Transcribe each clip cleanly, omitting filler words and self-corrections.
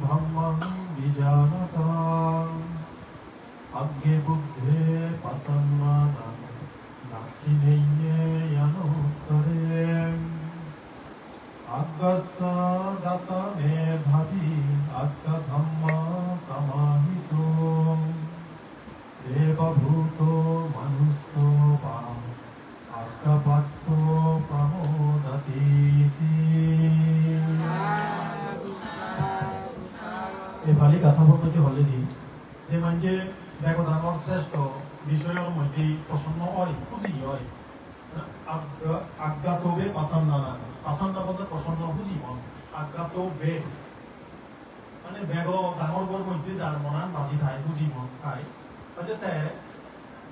ধম্মং বিজানতাং আজ্ঞে বুদ্ধে পাসন্নানাং দাক্ষিণেয়্যে ইয়ানোত্তরে আজ্ঞস্য দাতা মেধাবী আজ্ঞা ধম্মা সমাহিত দেবভূত মনুষ্য বা আজ্ঞাপাত্র প্রমোদতি। এই ভালি কথা বলতে হলে দি যে মানে দেখো ডাঙর শ্রেষ্ঠ বিষয়ের মধ্যে প্রসন্ন হয় খুঁজি হয় আজ্ঞাত বে পাসান্না না পাসান্না বলতে প্রসন্ন খুঁজি মন আজ্ঞাত বে মানে বেগ ডাঙর বর মধ্যে যার মনান বাজি থায় খুঁজি মন খায় হয়তো তে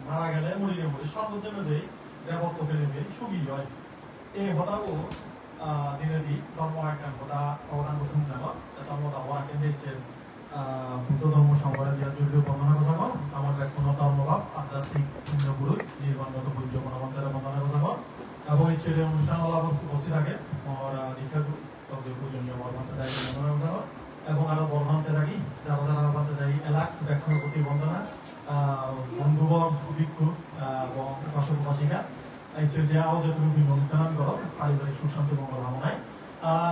মারা গেলে মরিলে মরি সর্বজন্য যে দেবত্ব ফেলে সুগী হয় এই হতাও দিনে দি ধর্ম একখান হতা অবদান প্রথম জানো ধর্ম দাওয়া কেন্দ্রের বুদ্ধ ধর্ম সংগঠন দিয়া জৈব বন্দনা কথা কর আমার কোনো ধর্মভাব আধ্যাত্মিক পুণ্যগুরু নির্বাণগত পূজ্য মনোমন্ত্রের বন্দনা কথা কর এবং এই ছেলে অনুষ্ঠান আলাপ উপস্থিত থাকে আমার দীক্ষাগুরু সবদের পূজনীয় বর্মান্তে দায়ী বন্দনা কথা কর এবং আরো বর্মান্তে থাকি যারা যারা আবান্তে দায়ী এলাক ব্যাখ্যার প্রতি বন্দনা বন্ধুবর ভিক্ষুস এবং উপাসক উপাসিকা ইচ্ছে যে আরো যে তুমি ভিন্ন অনুষ্ঠান করো পারিবারিক সুশান্তি মঙ্গল কামনায়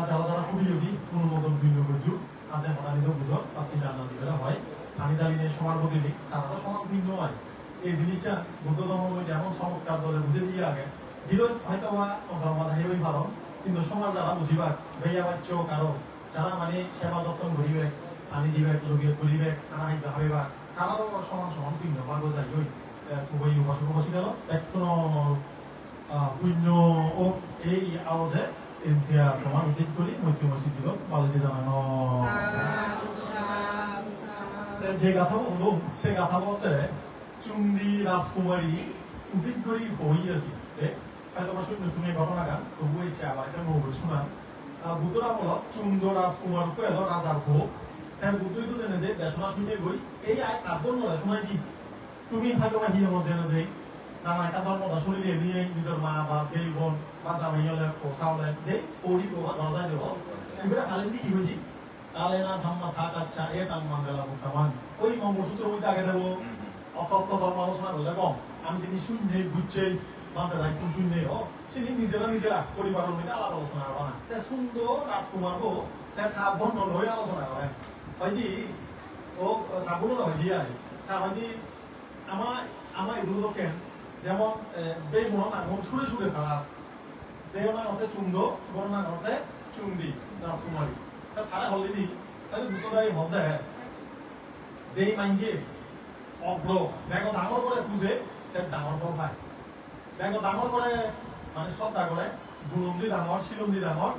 যারা যারা খুবই যোগী অনুমোদন ভিন্ন করছু আছে মতানিত বুঝো আপনি জানা যেগুলো হয় আমি দাঁড়িয়ে সমার প্রতি দিক তারা সমান ভিন্ন হয় এই জিনিসটা বুদ্ধ ধর্ম যেমন চমৎকার দলে বুঝে দিয়ে আগে দিল হয়তো বা ধর্মাধা হেবই ভালো কিন্তু সমাজ যারা বুঝিবা ভাইয়া বাচ্চ কারো যারা মানে সেবা যত্ন করিবে পানি দিবে লোকে তুলিবে তারা হয়তো ভাবিবা তারাও সমান সমান ভিন্ন ভাগ যায় ওই খুবই উপাসক উপাসী গেল এক কোনো পুণ্য ও এই আওয়াজে তোমার উদ্যোগ করি মৈত্রী মসজিদ দিল বালিতে জানানো যে গাথা বলবো সে গাথা বলতে চুন্দি রাজকুমারী উদ্যোগ করি হইয়াছি হয়তো বা শুনে তুমি ঘটনা গান তবু ইচ্ছে আবার একটা নৌকরি শোনা বুদ্ধরা বল চুন্দ রাজকুমার এলো রাজার ভোগ হ্যাঁ বুদ্ধই তো জেনে যে দেশনা শুনে গই এই আব্বর নয় শোনাই দি তুমি হয়তো বা হিয়ে জেনে যে নানা একটা ধর্মটা শুনিলে নিয়ে নিজের মা বা বেলি বোন বা জামাই হলে পোষা হলে যে ওড়ি রাজাই দেব এবারে আলেন দি ইহুদি আলেনা ধাম্মা সাক আচ্ছা এ তাম মাঙ্গলা মুক্তামান ওই মঙ্গলসূত্র মধ্যে আগে দেবো অতত্ব ধর্ম আলোচনা করলে কম আমি যিনি শূন্যে বুঝছেই মানতে দায়িত্ব শূন্যে ও সেদিন নিজেরা পরিবারের মধ্যে আলাপ আলোচনা করো না তে সুন্দর রাজকুমার হো তে তা বর্ণন হয়ে আলোচনা করে হয়দি ও তা বলো হয় দিয়ে তা হয়দি আমার এগুলো কেন যেমন বেশ মনে না সুরে তারা বেও না হতে চুন্দ বড় না হতে চুন্দি রাজকুমারী তারা হলে দি তাহলে দুটো দায়ী হতে যেই মাইনছে অগ্র ব্যাগ ডাঙর করে খুঁজে ডাঙর ফল পায় ব্যাগ ডাঙর করে মানে শ্রদ্ধা করে বুলন্দি ডাঙর শিলন্দি ডাঙর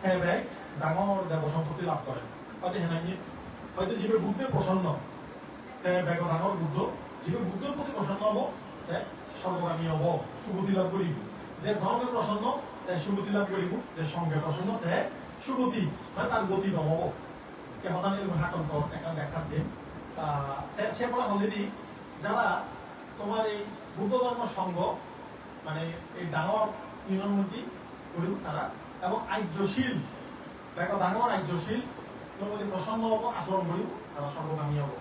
হ্যাঁ ব্যাগ ডাঙর দেব সম্পত্তি লাভ করে হয়তো হেনাই হয়তো জীবে বুদ্ধে প্রসন্ন ব্যাগ ডাঙর বুদ্ধ জীবে বুদ্ধের প্রতি প্রসন্ন হবো সর্বগামী হব সুগতি লাভ করিব যে ধর্মে প্রসন্ন সুগতি লাভ করিব যে সঙ্গে প্রসন্ন তে সুগতি মানে তার গতি নমব এ হদানি হাটন একটা দেখাচ্ছে সে বলা হলে দি যারা তোমার এই বুদ্ধ ধর্ম সঙ্গ মানে এই ডাঙর নিয়মমূর্তি করিব তারা এবং আর্যশীল দেখো ডাঙর আর্যশীল প্রতি প্রসন্ন হব আচরণ করিব তারা সর্বগামী হব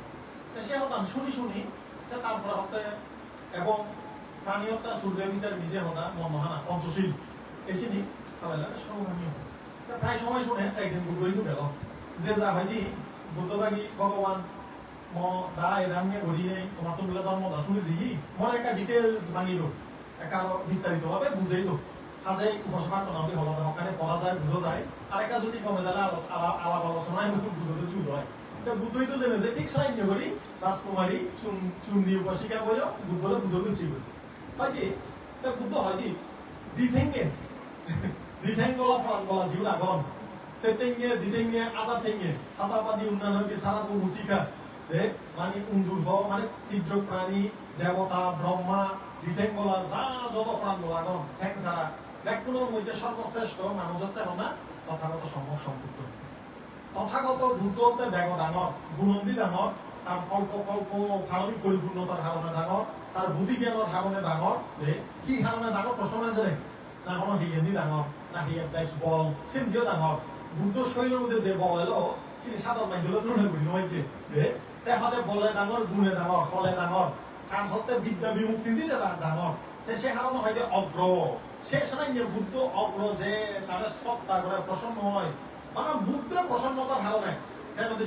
সে হতান শুনি তারপরে হতে এবং প্রাণী হত্যা সূর্য বিচার নিজে হতা মনহানা পঞ্চশীল এসিনি তাহলে সর্বগামী হব প্রায় সময় শুনে একদিন বুদ্ধই তো গেল যে যা হয়নি বুদ্ধ থাকি ভগবান দা এরাম নিয়ে ঘড়ি নেই তোমার তুমি ধর্ম দা শুনে যি মনে একটা ডিটেলস ভাঙি দো একটা বিস্তারিত ভাবে বুঝেই তো আজে উপাসনা কোনাতে হল ওখানে পড়া যায় বুঝো যায় আর একটা যদি কমে যাবে আলাপ আলোচনায় বুঝতে চুল হয় বুদ্ধই তো জেনে যে ঠিক সাহায্য করি রাজকুমারী চুন্দি উপাসিকা বই বুদ্ধরে বুঝো দিচ্ছি হয়কি বুদ্ধ হয়কি দ্বিঠেঙ্গে গলা প্রাণ গলা জীবন আগম সেটেঙ্গে দ্বিঠেঙ্গে আজাদ ঠেঙ্গে সাদাবাদী উন্নয়ন হয়কি সারাপু মুচিকা মানে উন্দুর মানে তীর্য প্রাণী দেবতা ব্রহ্মা দ্বিঠেঙ্গলা যা যত প্রাণ গলা আগম ঠেং সারা ব্যাকুণের মধ্যে সর্বশ্রেষ্ঠ মানুষত্ব হনা তথাগত সম্যক সম্পৃক্ত তথাগত বুদ্ধতে ব্যাগ ডাঙর গুণন্দি ডাঙর তার কল্প কারণিক পরিপূর্ণতার কারণে ডাঙর তার বুদ্ধি জ্ঞানের কারণে ডাঙর কি কারণে ডাঙর প্রশ্ন আছে না কোনো হিগেন্দি ডাঙর না হিগে বল সিন্ধিও ডাঙর বুদ্ধ শৈলীর মধ্যে যে বল এলো চিনি সাধারণ মানুষগুলো তুলনা করি নয় যে তেখতে বলে ডাঙর গুণে ডাঙর ফলে ডাঙর কারণ হতে বিদ্যা বিমুক্তি দিতে ডাঙর সে কারণে হয়তো অগ্র সে সময় বুদ্ধ অগ্র যে তাদের শ্রদ্ধা করে প্রসন্ন হয় মানে বুদ্ধের প্রসন্নতার কারণে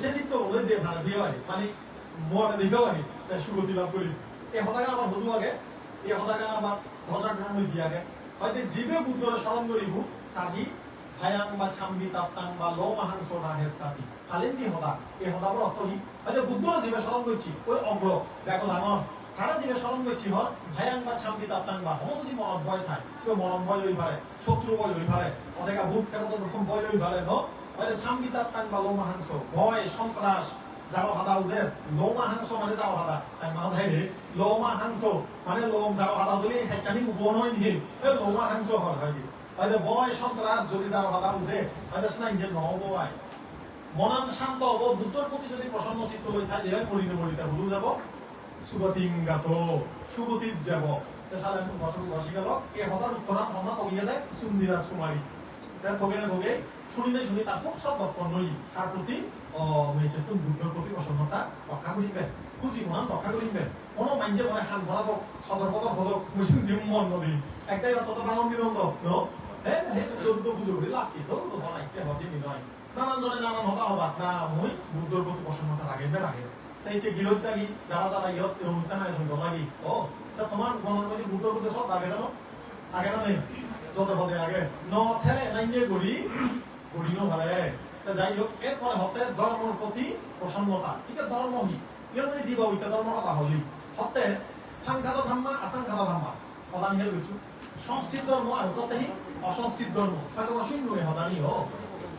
সে চিত্ত বলে যে ভাড়া দিয়ে পারি মানে মোয়াটা দেখেও পারি সুগতি লাভ করি এই হতাগান আমার হদু আগে এই হতাগান আমার ধ্বজাগ্রহণ দিয়ে আগে হয়তো জীবে বুদ্ধরে স্মরণ করিব তাহি ভায়াং বা ছাম্বি তাপ্তাং বা লোমাহাংস না হেস্তাতি খালেন দি হদা এই হদাবর অর্থ কি হয়তো বুদ্ধরে জীবে স্মরণ করছি ওই অগ্র দেখো ডাঙর তারা জীবে স্মরণ করছি হর ভায়াং বা ছাম্বি তাপ্তাং বা হম যদি মরণ ভয় থাকে সে মরণ ভয় হই পারে শত্রু ভয় হই পারে অনেকা ভূত কেটে তো রকম ভয় হই পারে ন হয়তো ছাম্বি তাপ্তাং বা লোমাহাংস ভয় সন্ত্রাস যাও হাদা ওদের লোমাহাংস মানে যাও হাদা সাইমা ধাই রে লোমাহাংস মানে লোম যাও হাদা দিলে হেচানি উপন হয় নি এই লোমাহাংস হয় হয় হয়তো ভয় সন্ত্রাস যদি যাও হাদা উঠে হয়তো সেনা ইঞ্জিন নহব আই মনান শান্ত হব বুদ্ধর প্রতি যদি প্রসন্ন চিত্ত লই থাকে হয় মরিনে মরিতে ভুলু যাব সুগতিংগাত সুগতির যাব সালে বছর বসি গেল এই হতার উত্তরাণ হন্না তগিয়ে দেয় সুন্দি রাজকুমারী থগে না থগে শুনি নাই শুনি তার খুব সব নই তার প্রতি চেতন বুদ্ধর প্রতি প্রসন্নতা রক্ষা করিবে খুশি মন রক্ষা করিবে কোনো মাইন্ডে মানে হান ভরা হোক সদর পদর হদক মুসলিম নিম্মন নদী একটাই অন্তত বাঙন দিদন্দ হ্যাঁ হ্যাঁ তো বুঝে করি লাভ কি তো বনাইতে হচ্ছে নি নয় নানান জনে নানান হতা হবাক না মই বুদ্ধর প্রতি প্রসন্নতা লাগে না লাগে তাই যে গিরত লাগি যারা যারা ইয়ত উঠতে না এসব লাগি ও তা তোমার মনের মধ্যে বুদ্ধর প্রতি সব লাগে না আগে না নেই যত পদে আগে ন থেলে নাইয়ে গড়ি গড়িনো ভালে যাই হোক এরপরে হতে ধর্মের প্রতি প্রসন্নতা ঠিক আছে ধর্ম হি ইয়ার মধ্যে দিবা ওইটা ধর্ম কথা হলি হতে সাংঘাত ধাম্মা আসাংঘাত ধাম্মা প্রধান হিসেবে বুঝছো সংস্কৃত ধর্ম আর কতহি অসংস্কৃত ধর্ম হয়তো শূন্য হদানি হ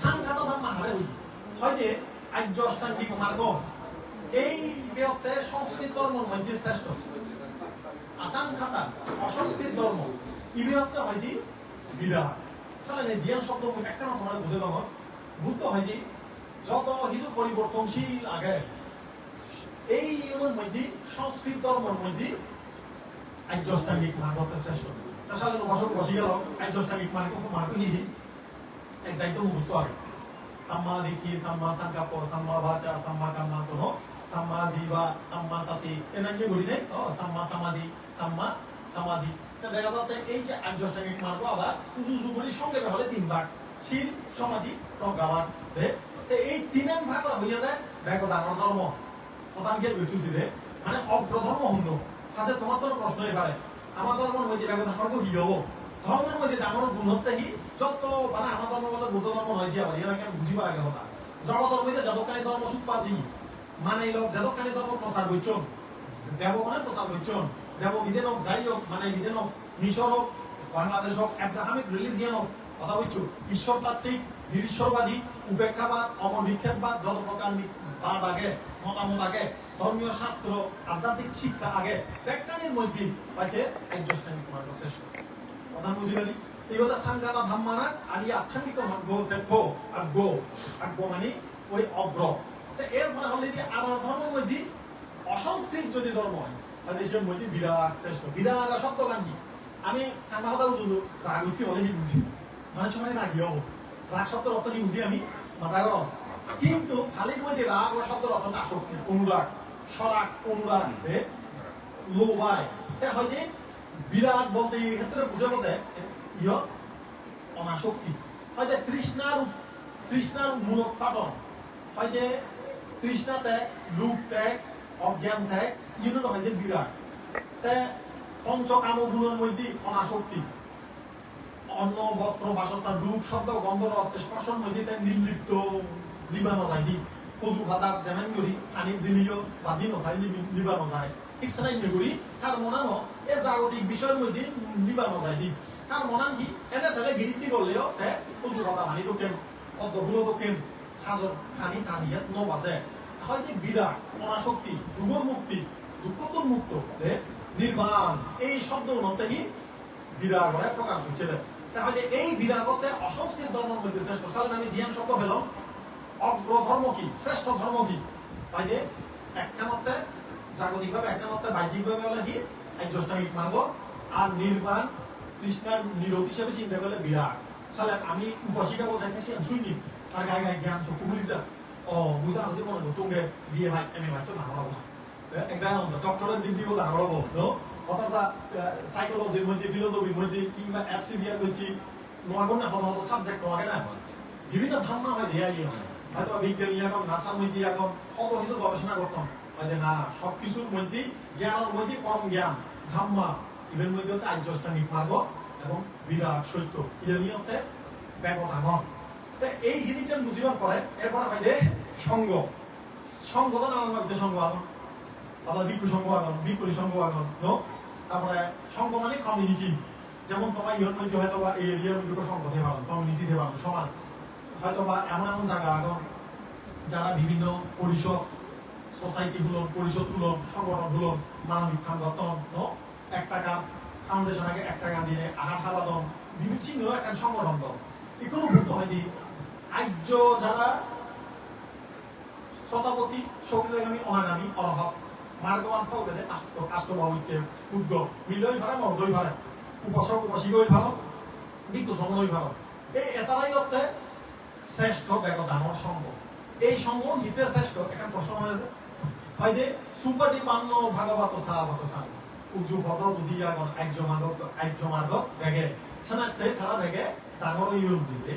সাংঘাত ধাম্মা হারে হই হয়তো আর্য অষ্টাঙ্গিক মার্গ এই বিয়তে সংস্কৃত ধর্মের মধ্যে শ্রেষ্ঠ আসাংঘাতা অসংস্কৃত ধর্ম ই বিয়তে হয়তো বিরাট সালে জ্ঞান শব্দ একটা না তোমরা বুঝে দাও বুদ্ধ হয়নি যত কিছু পরিবর্তনশীল আগে এই মধ্যে সংস্কৃত ধর্মের মধ্যে আর্যষ্টাঙ্গিক মার্গতে শ্রেষ্ঠ আসলে বছর বসে গেল আর্যষ্টাঙ্গিক মার্গ হিহি এক দায়িত্ব মুখস্থ আগে সাম্মা দিকি সাম্মা সংকাপ সাম্মা বাচা সাম্মা কাম্মান্ত সাম্মা জীবা সাম্মা সাতি এনাকে ঘুরি নেই সাম্মা সমাধি সাম্মা সমাধি দেখা যাচ্ছে এই যে আর্যষ্টাঙ্গিক মার্গ আবার উঁচু উঁচু করে সঙ্গে হলে 3 ভাগ শিল সমাধি প্রজ্ঞাবাদ এই 3 ভাগ হইয়া যায় ব্যাগ ডাঙর ধর্ম প্রধান কে বুঝছি রে মানে অগ্রধর্ম হন্য কাছে তোমার তো প্রশ্ন এবারে আমার ধর্মের মধ্যে ব্যাগ ধর্ম কি হবো ধর্মের মধ্যে ডাঙর গুণ হতে হি যত মানে আমার ধর্ম বলতে বুদ্ধ ধর্ম হয়েছে আবার এরা কেন বুঝিবার আগে কথা জগতের মধ্যে যাদবকারী ধর্ম সুপাজি মানে লোক যাদবকারী ধর্ম প্রচার করছেন দেব মানে প্রচার করছেন দেব বিদেন হোক যাই হোক মানে বিদেন হোক মিশর হোক বাংলাদেশ হোক আব্রাহামিক রিলিজিয়ান হোক কথা বলছো ঈশ্বরতাত্ত্বিক নিরীশ্বরবাদী উপেক্ষাবাদ অমর নিক্ষেপবাদ যত প্রকার বাদ আগে মতামত আগে ধর্মীয় শাস্ত্র আধ্যাত্মিক শিক্ষা আগে ব্যাখ্যানের মধ্যে তাকে আর্যষ্টাঙ্গিক মার্গ শ্রেষ্ঠ কথা বুঝি পারি এই কথা সাংঘাতা ধাম্মানা আর এই আখ্যাঙ্গিক মার্গ শ্রেষ্ঠ আগ্য মানে ওই অগ্র এর ফলে হলে যে আমার ধর্মের মধ্যে অসংস্কৃত যদি ধর্ম হয় তাহলে দেশের মধ্যে বিরাগ শ্রেষ্ঠ বিরাগ শব্দ গান কি আমি সাংঘা কথা বুঝু রাগ কি হলে কি বুঝি মানে সময় রাগি হবো রাগ শব্দের অর্থ কি বুঝি আমি মাথা গরম কিন্তু খালির মধ্যে রাগ ও শব্দের অর্থ আসক্তি অনুরাগ সরাগ অনুরাগ লোভায় হয়তো বিরাগ বলতে এই ক্ষেত্রে বুঝে বলতে ইয়ত অনাসক্তি হয়তো তৃষ্ণার মূলোৎপাদন হয়তো তৃষ্ণা ত্যাগ লোভ ত্যাগ অজ্ঞান ত্যাগ ইউনিট হয়তো বিরাগ পঞ্চকাম গুণের মধ্যে অনাসক্তি অন্ন বস্ত্র বাসস্থান রূপ শব্দ গন্ধ রস স্পর্শন মধ্যে নির্লিপ্ত লিবানো যায় দি কচু ভাতা যেমন করি পানির দিলিও বাজি নথাই লিবানো যায় ঠিক সেনাই করি তার মনানো এ জাগতিক বিষয়ের মধ্যে লিবানো যায় দি তার মনান কি এনে ছেলে গিরিতি করলেও কচু ভাতা পানি দোকেন পদ্মফুলো দোকেন হাজর পানি টানিয়ে নবাজে হয়তো বিরাট অনাসক্তি দুঃখর মুক্তি দুঃখতর মুক্ত নির্বাণ এই শব্দ অনুযায়ী বিরাগ প্রকাশ হচ্ছে তাহলে এই বিরাগতে অসংস্কৃত ধর্মের মধ্যে শ্রেষ্ঠ সালে আমি ধ্যান শব্দ পেলাম অগ্রধর্ম কি শ্রেষ্ঠ ধর্ম কি তাই একখানতে জাগতিকভাবে একখানতে বাহ্যিকভাবে হলে কি আর্যষ্টাঙ্গিক মার্গ আর নির্বাণ কৃষ্ণার নিরোধ হিসেবে চিন্তা করলে বিরাগ সালে আমি উপসিকা বোঝাইতেছি শুনি তার গায়ে গায়ে জ্ঞান চক্ষু খুলিছা 무다 어디 보는 거 동계 위에 막 에메 맞죠 나오라고 একদম ডক্টরেট ডিগ্রি বলে নাগরাবো নো অর্থাৎ সাইকোলজির মধ্যে ফিলোসফির মধ্যে কিংবা এফসিবিআর হচ্ছে নোয়াগনে হত হত সাবজেক্ট নোয়াগে না বিভিন্ন ধারণা হয় দেয়া ইয়ে হয়তো বিজ্ঞানী এখন নাসার মধ্যে এখন কত কিছু গবেষণা করতাম হয় না সব কিছুর মধ্যে জ্ঞানের মধ্যে কম জ্ঞান ধাম্মা ইভের মধ্যে হচ্ছে আর্যষ্টাঙ্গিক মার্গ এবং বিরাট সত্য ইয়ে নিয়ে হচ্ছে ব্যবধান এই জিনিসটা বুঝিবার পরে এরপরে হয় যে সঙ্গ সঙ্গ তো নানান ভাবে সঙ্গ আগুন আবার বিক্ষু সঙ্গ আগুন বিপরীত সঙ্গ আগুন নো তারপরে সঙ্গ মানে কমিউনিটি যেমন তোমার ইহর মধ্যে হয়তো বা এই এরিয়ার মধ্যে সঙ্গ হতে পারো কমিউনিটি হতে পারো সমাজ হয়তো বা এমন এমন জায়গা আগুন যারা বিভিন্ন পরিষদ সোসাইটি গুলো পরিষদ গুলো সংগঠন গুলো মানবিক সংগঠন নো 1 টাকা ফাউন্ডেশন আগে 1 টাকা দিয়ে আহার খাওয়াদন বিভিন্ন একটা সংগঠন তো এগুলো বলতে হয় যে আর্য যারা শতাপতি শক্তিগামী অনাগামী অরহত মার্গবান ফল বেদে আষ্টভাবিতে উদ্গ মিলই ভাড়া মর্দই ভাড়া উপাসক উপাসিকই ভালো বিজ্ঞ সময় ভালো এই এটারাই হচ্ছে শ্রেষ্ঠ ব্যবধানের সঙ্গ এই সঙ্গ হিতে শ্রেষ্ঠ একটা প্রশ্ন হয়েছে হয় যে সুপাটিপান্ন ভাগবত সাহাবত সাঙ্গ উজু ভদ বুদ্ধিয়াগণ আর্য মার্গ বেগে সেনাতে তারা বেগে ডাঙর ইউরোপ দিবে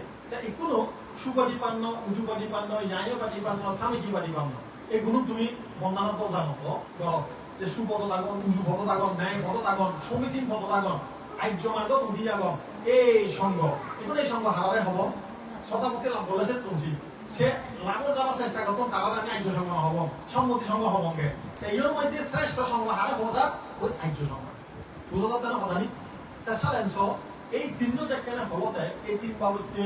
এগুলো সুপাটিপান্ন উজুপাটিপান্ন ন্যায়পাটিপান্ন স্বামীজিপাটিপান্ন এগুলো তুমি বন্দানত জানো করো যে সুপদ দাগন উজু পদ দাগন ন্যায় পদ দাগন সমীচীন পদ দাগন আর্য মার্গ বুদ্ধিয়াগণ এই সঙ্গ এগুলো এই সঙ্গ হারালে হব শতাপতি লাভ বলেছে তুলসী সে লাভের যারা চেষ্টা করতো তারা আমি আর্য সঙ্গ হব সম্মতি সঙ্গ হবঙ্গে এইর মধ্যে শ্রেষ্ঠ সঙ্গ হারে বোঝা ওই আর্য সঙ্গ বুঝা যাতে না কথা নি তা সালেন্স এই তিন যেখানে হলতে এই তিন বাবুতে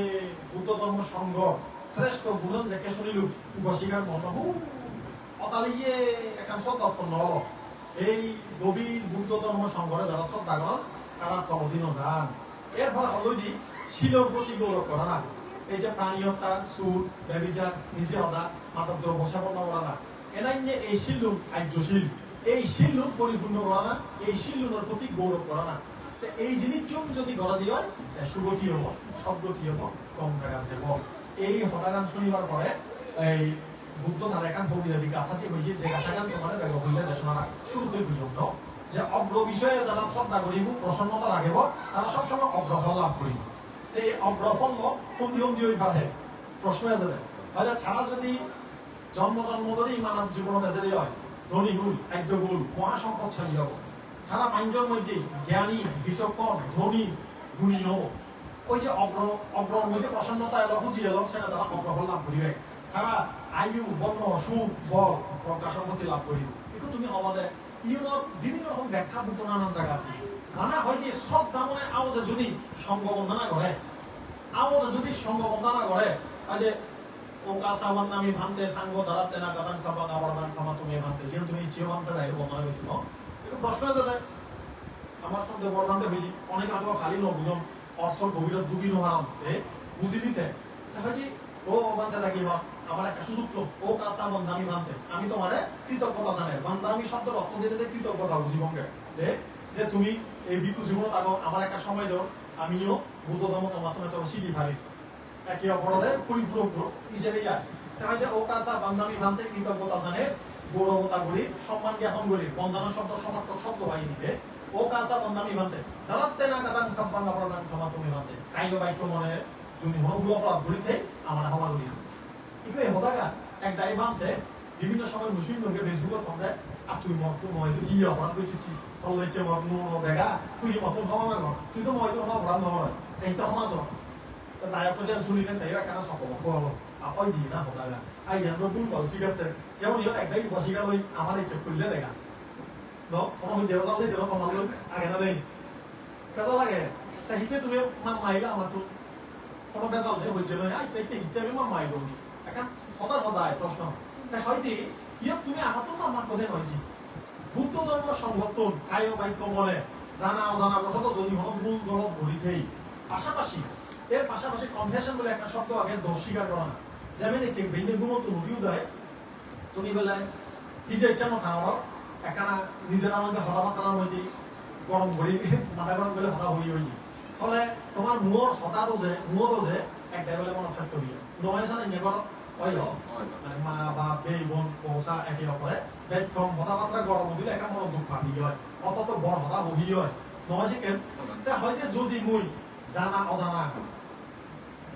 বুদ্ধ ধর্ম সংঘ শ্রেষ্ঠ গুণ যেকে শুনিলু উপাসিকার মন অতালিয়ে একান শ্রদ্ধাপন্ন হল এই গভীর বুদ্ধ ধর্ম সংঘরে যারা শ্রদ্ধা করেন তারা তলদিনও যান এর ফলে হলো দি শিলর প্রতি গৌরব করা না এই যে প্রাণী হত্যা সুর ব্যভিচার নিজে হত্যা মাদক দ্রব্য সেবন করা না এনাই নিয়ে এই শিল্লুক আর্যশীল এই শিল্লুক পরিপূর্ণ করা না এই শিল্লুনের প্রতি গৌরব করা না এই জিনিস যদি গড়া দিয়ে শুভ কি হব শব্দ কি হব কম জায়গা যাব এই হতাগান শুনিবার পরে এই বুদ্ধ তার একান ভবিজাদি গাথাতে হইয়ে যে গাথাগান তোমার ব্যাগ হইলে যে শোনা শুরুতে বুঝব যে অগ্র বিষয়ে যারা শ্রদ্ধা করিব প্রসন্নতা রাখিব তারা সবসময় অগ্রফল লাভ করিব এই অগ্রফল সন্ধি সন্ধি হয়ে বাড়ে প্রশ্ন আছে হয়তো তারা যদি জন্ম ধরেই মানব জীবন বেঁচে হয় ধনী হুল আদ্য হুল মহাসম্পদশালী হব তারা মাইন্ডের মধ্যে জ্ঞানী বিচক্ষণ ধনী গুণী হব ওই যে অগ্রর মধ্যে প্রসন্নতা এলো বুঝি এলো সেটা তারা অগ্রফল লাভ করিবে তারা আয়ু বর্ণ সুখ বল প্রজ্ঞা সম্পত্তি লাভ করিব কিন্তু তুমি অবাদে ইউনোর বিভিন্ন রকম ব্যাখ্যা দুটো নানান জায়গা নানা হয় যে শ্রদ্ধা মনে আওয়াজে যদি সঙ্গ বন্ধনা করে আওয়াজে যদি সঙ্গ বন্ধনা করে যে ওকা সাবান নামি ভান্তে সাঙ্গ দাঁড়াতে না গাদান সাবান আবরাদান খামা তুমি ভান্তে যেহেতু তুমি ইচ্ছে ভান্তে দেয় বন্ধনা হয়েছিল প্রশ্ন আছে আমার সঙ্গে বর্ধান্তে হইলি অনেকে হয়তো খালি নবুজন অর্থর গভীরত ডুবি নোহারাম বুঝি নিতে হয় ও বান্ধে লাগি হক আমার একটা সুযোগ তো ও কাঁচা বন্ধামি মানতে আমি তোমারে কৃতজ্ঞতা জানাই বন্ধামি শব্দের অর্থ দিতে কৃতজ্ঞতা বুঝি বঙ্গে যে তুমি এই বিপু জীবন আগো আমার একটা সময় দাও আমিও বুদ্ধ ধর্ম তোমার তোমার শিখি ভাবি একে অপরাধে পরিপূরক হিসেবে হয়তো ও কাঁচা বন্ধামি মানতে কৃতজ্ঞতা জানে গৌরবতা করি সম্মান জ্ঞাপন করি বন্দনা শব্দ সমার্থক শব্দ হয় নিতে ও কাঁচা বন্ধামি মানতে দাঁড়াতে না গাদান সাব্বান অপরাধান ক্ষমা তুমি মানতে কাইলো বাক্য মনে যদি মনোভুল অপরাধ করিতে আমার ক্ষমা করি কিন্তু এই হতাগা এক দায় মানতে বিভিন্ন সময় মুসলিম লোকে ফেসবুকত ফোনে আর তুই মতো মই তুই কি অপরাধ করছিস তল হচ্ছে দেখা তুই মতো ক্ষমা মাগ তুই তো মই তো অপরাধ নহয় এইটা সমাজ তাই কৈছে শুনিলে তাই কেন সকলক হলো আপই দি না হতাগা আই জানো ভুল কল সিগারেট যেমন ইহত একটাই বসিগার ওই আমার ইচ্ছে খুললে দেখা ন কোনো জেরা যাও দেই ক্ষমা দিল আগে না দেই কাজা লাগে তাই হিতে তুমি নাম মাইলা আমার তো কোনো বেজাল নেই হচ্ছে নয় আই তাইতে হিতে আমি নাম মাইল এখন সদায় প্রশ্ন তাই হয়তো ইয়ক তুমি আমার তো নামার কথা নয়ছি বুদ্ধ ধর্ম সংগঠন কায় বাক্য বলে জানা অজানা বশত যদি হলো মূল দলত ভরিতেই পাশাপাশি এর পাশাপাশি কনফেশন বলে একটা শব্দ আগে দোষ স্বীকার করা না যেমন এই চেক ভেঙে গুমতো নদীও দেয় তুমি বলে নিজে ইচ্ছা মতো আমার একখানা নিজের মধ্যে হতাবাতার মধ্যে গরম ভরি মাথা গরম করলে হতা হই হই ফলে তোমার মুহর হতারও যে এক দেবলে মনত থাকতে হইয়া নহয় জানে নেগর হয় মানে মা বাপ ভাই বোন পৌঁছা একে অপরে ব্যক্রম কথাবার্তা গরম দিলে একা মন দুঃখ ভাবি হয় অত বড় হতা বহি হয় নহয় শিখেন হয়তো যদি মুই জানা অজানা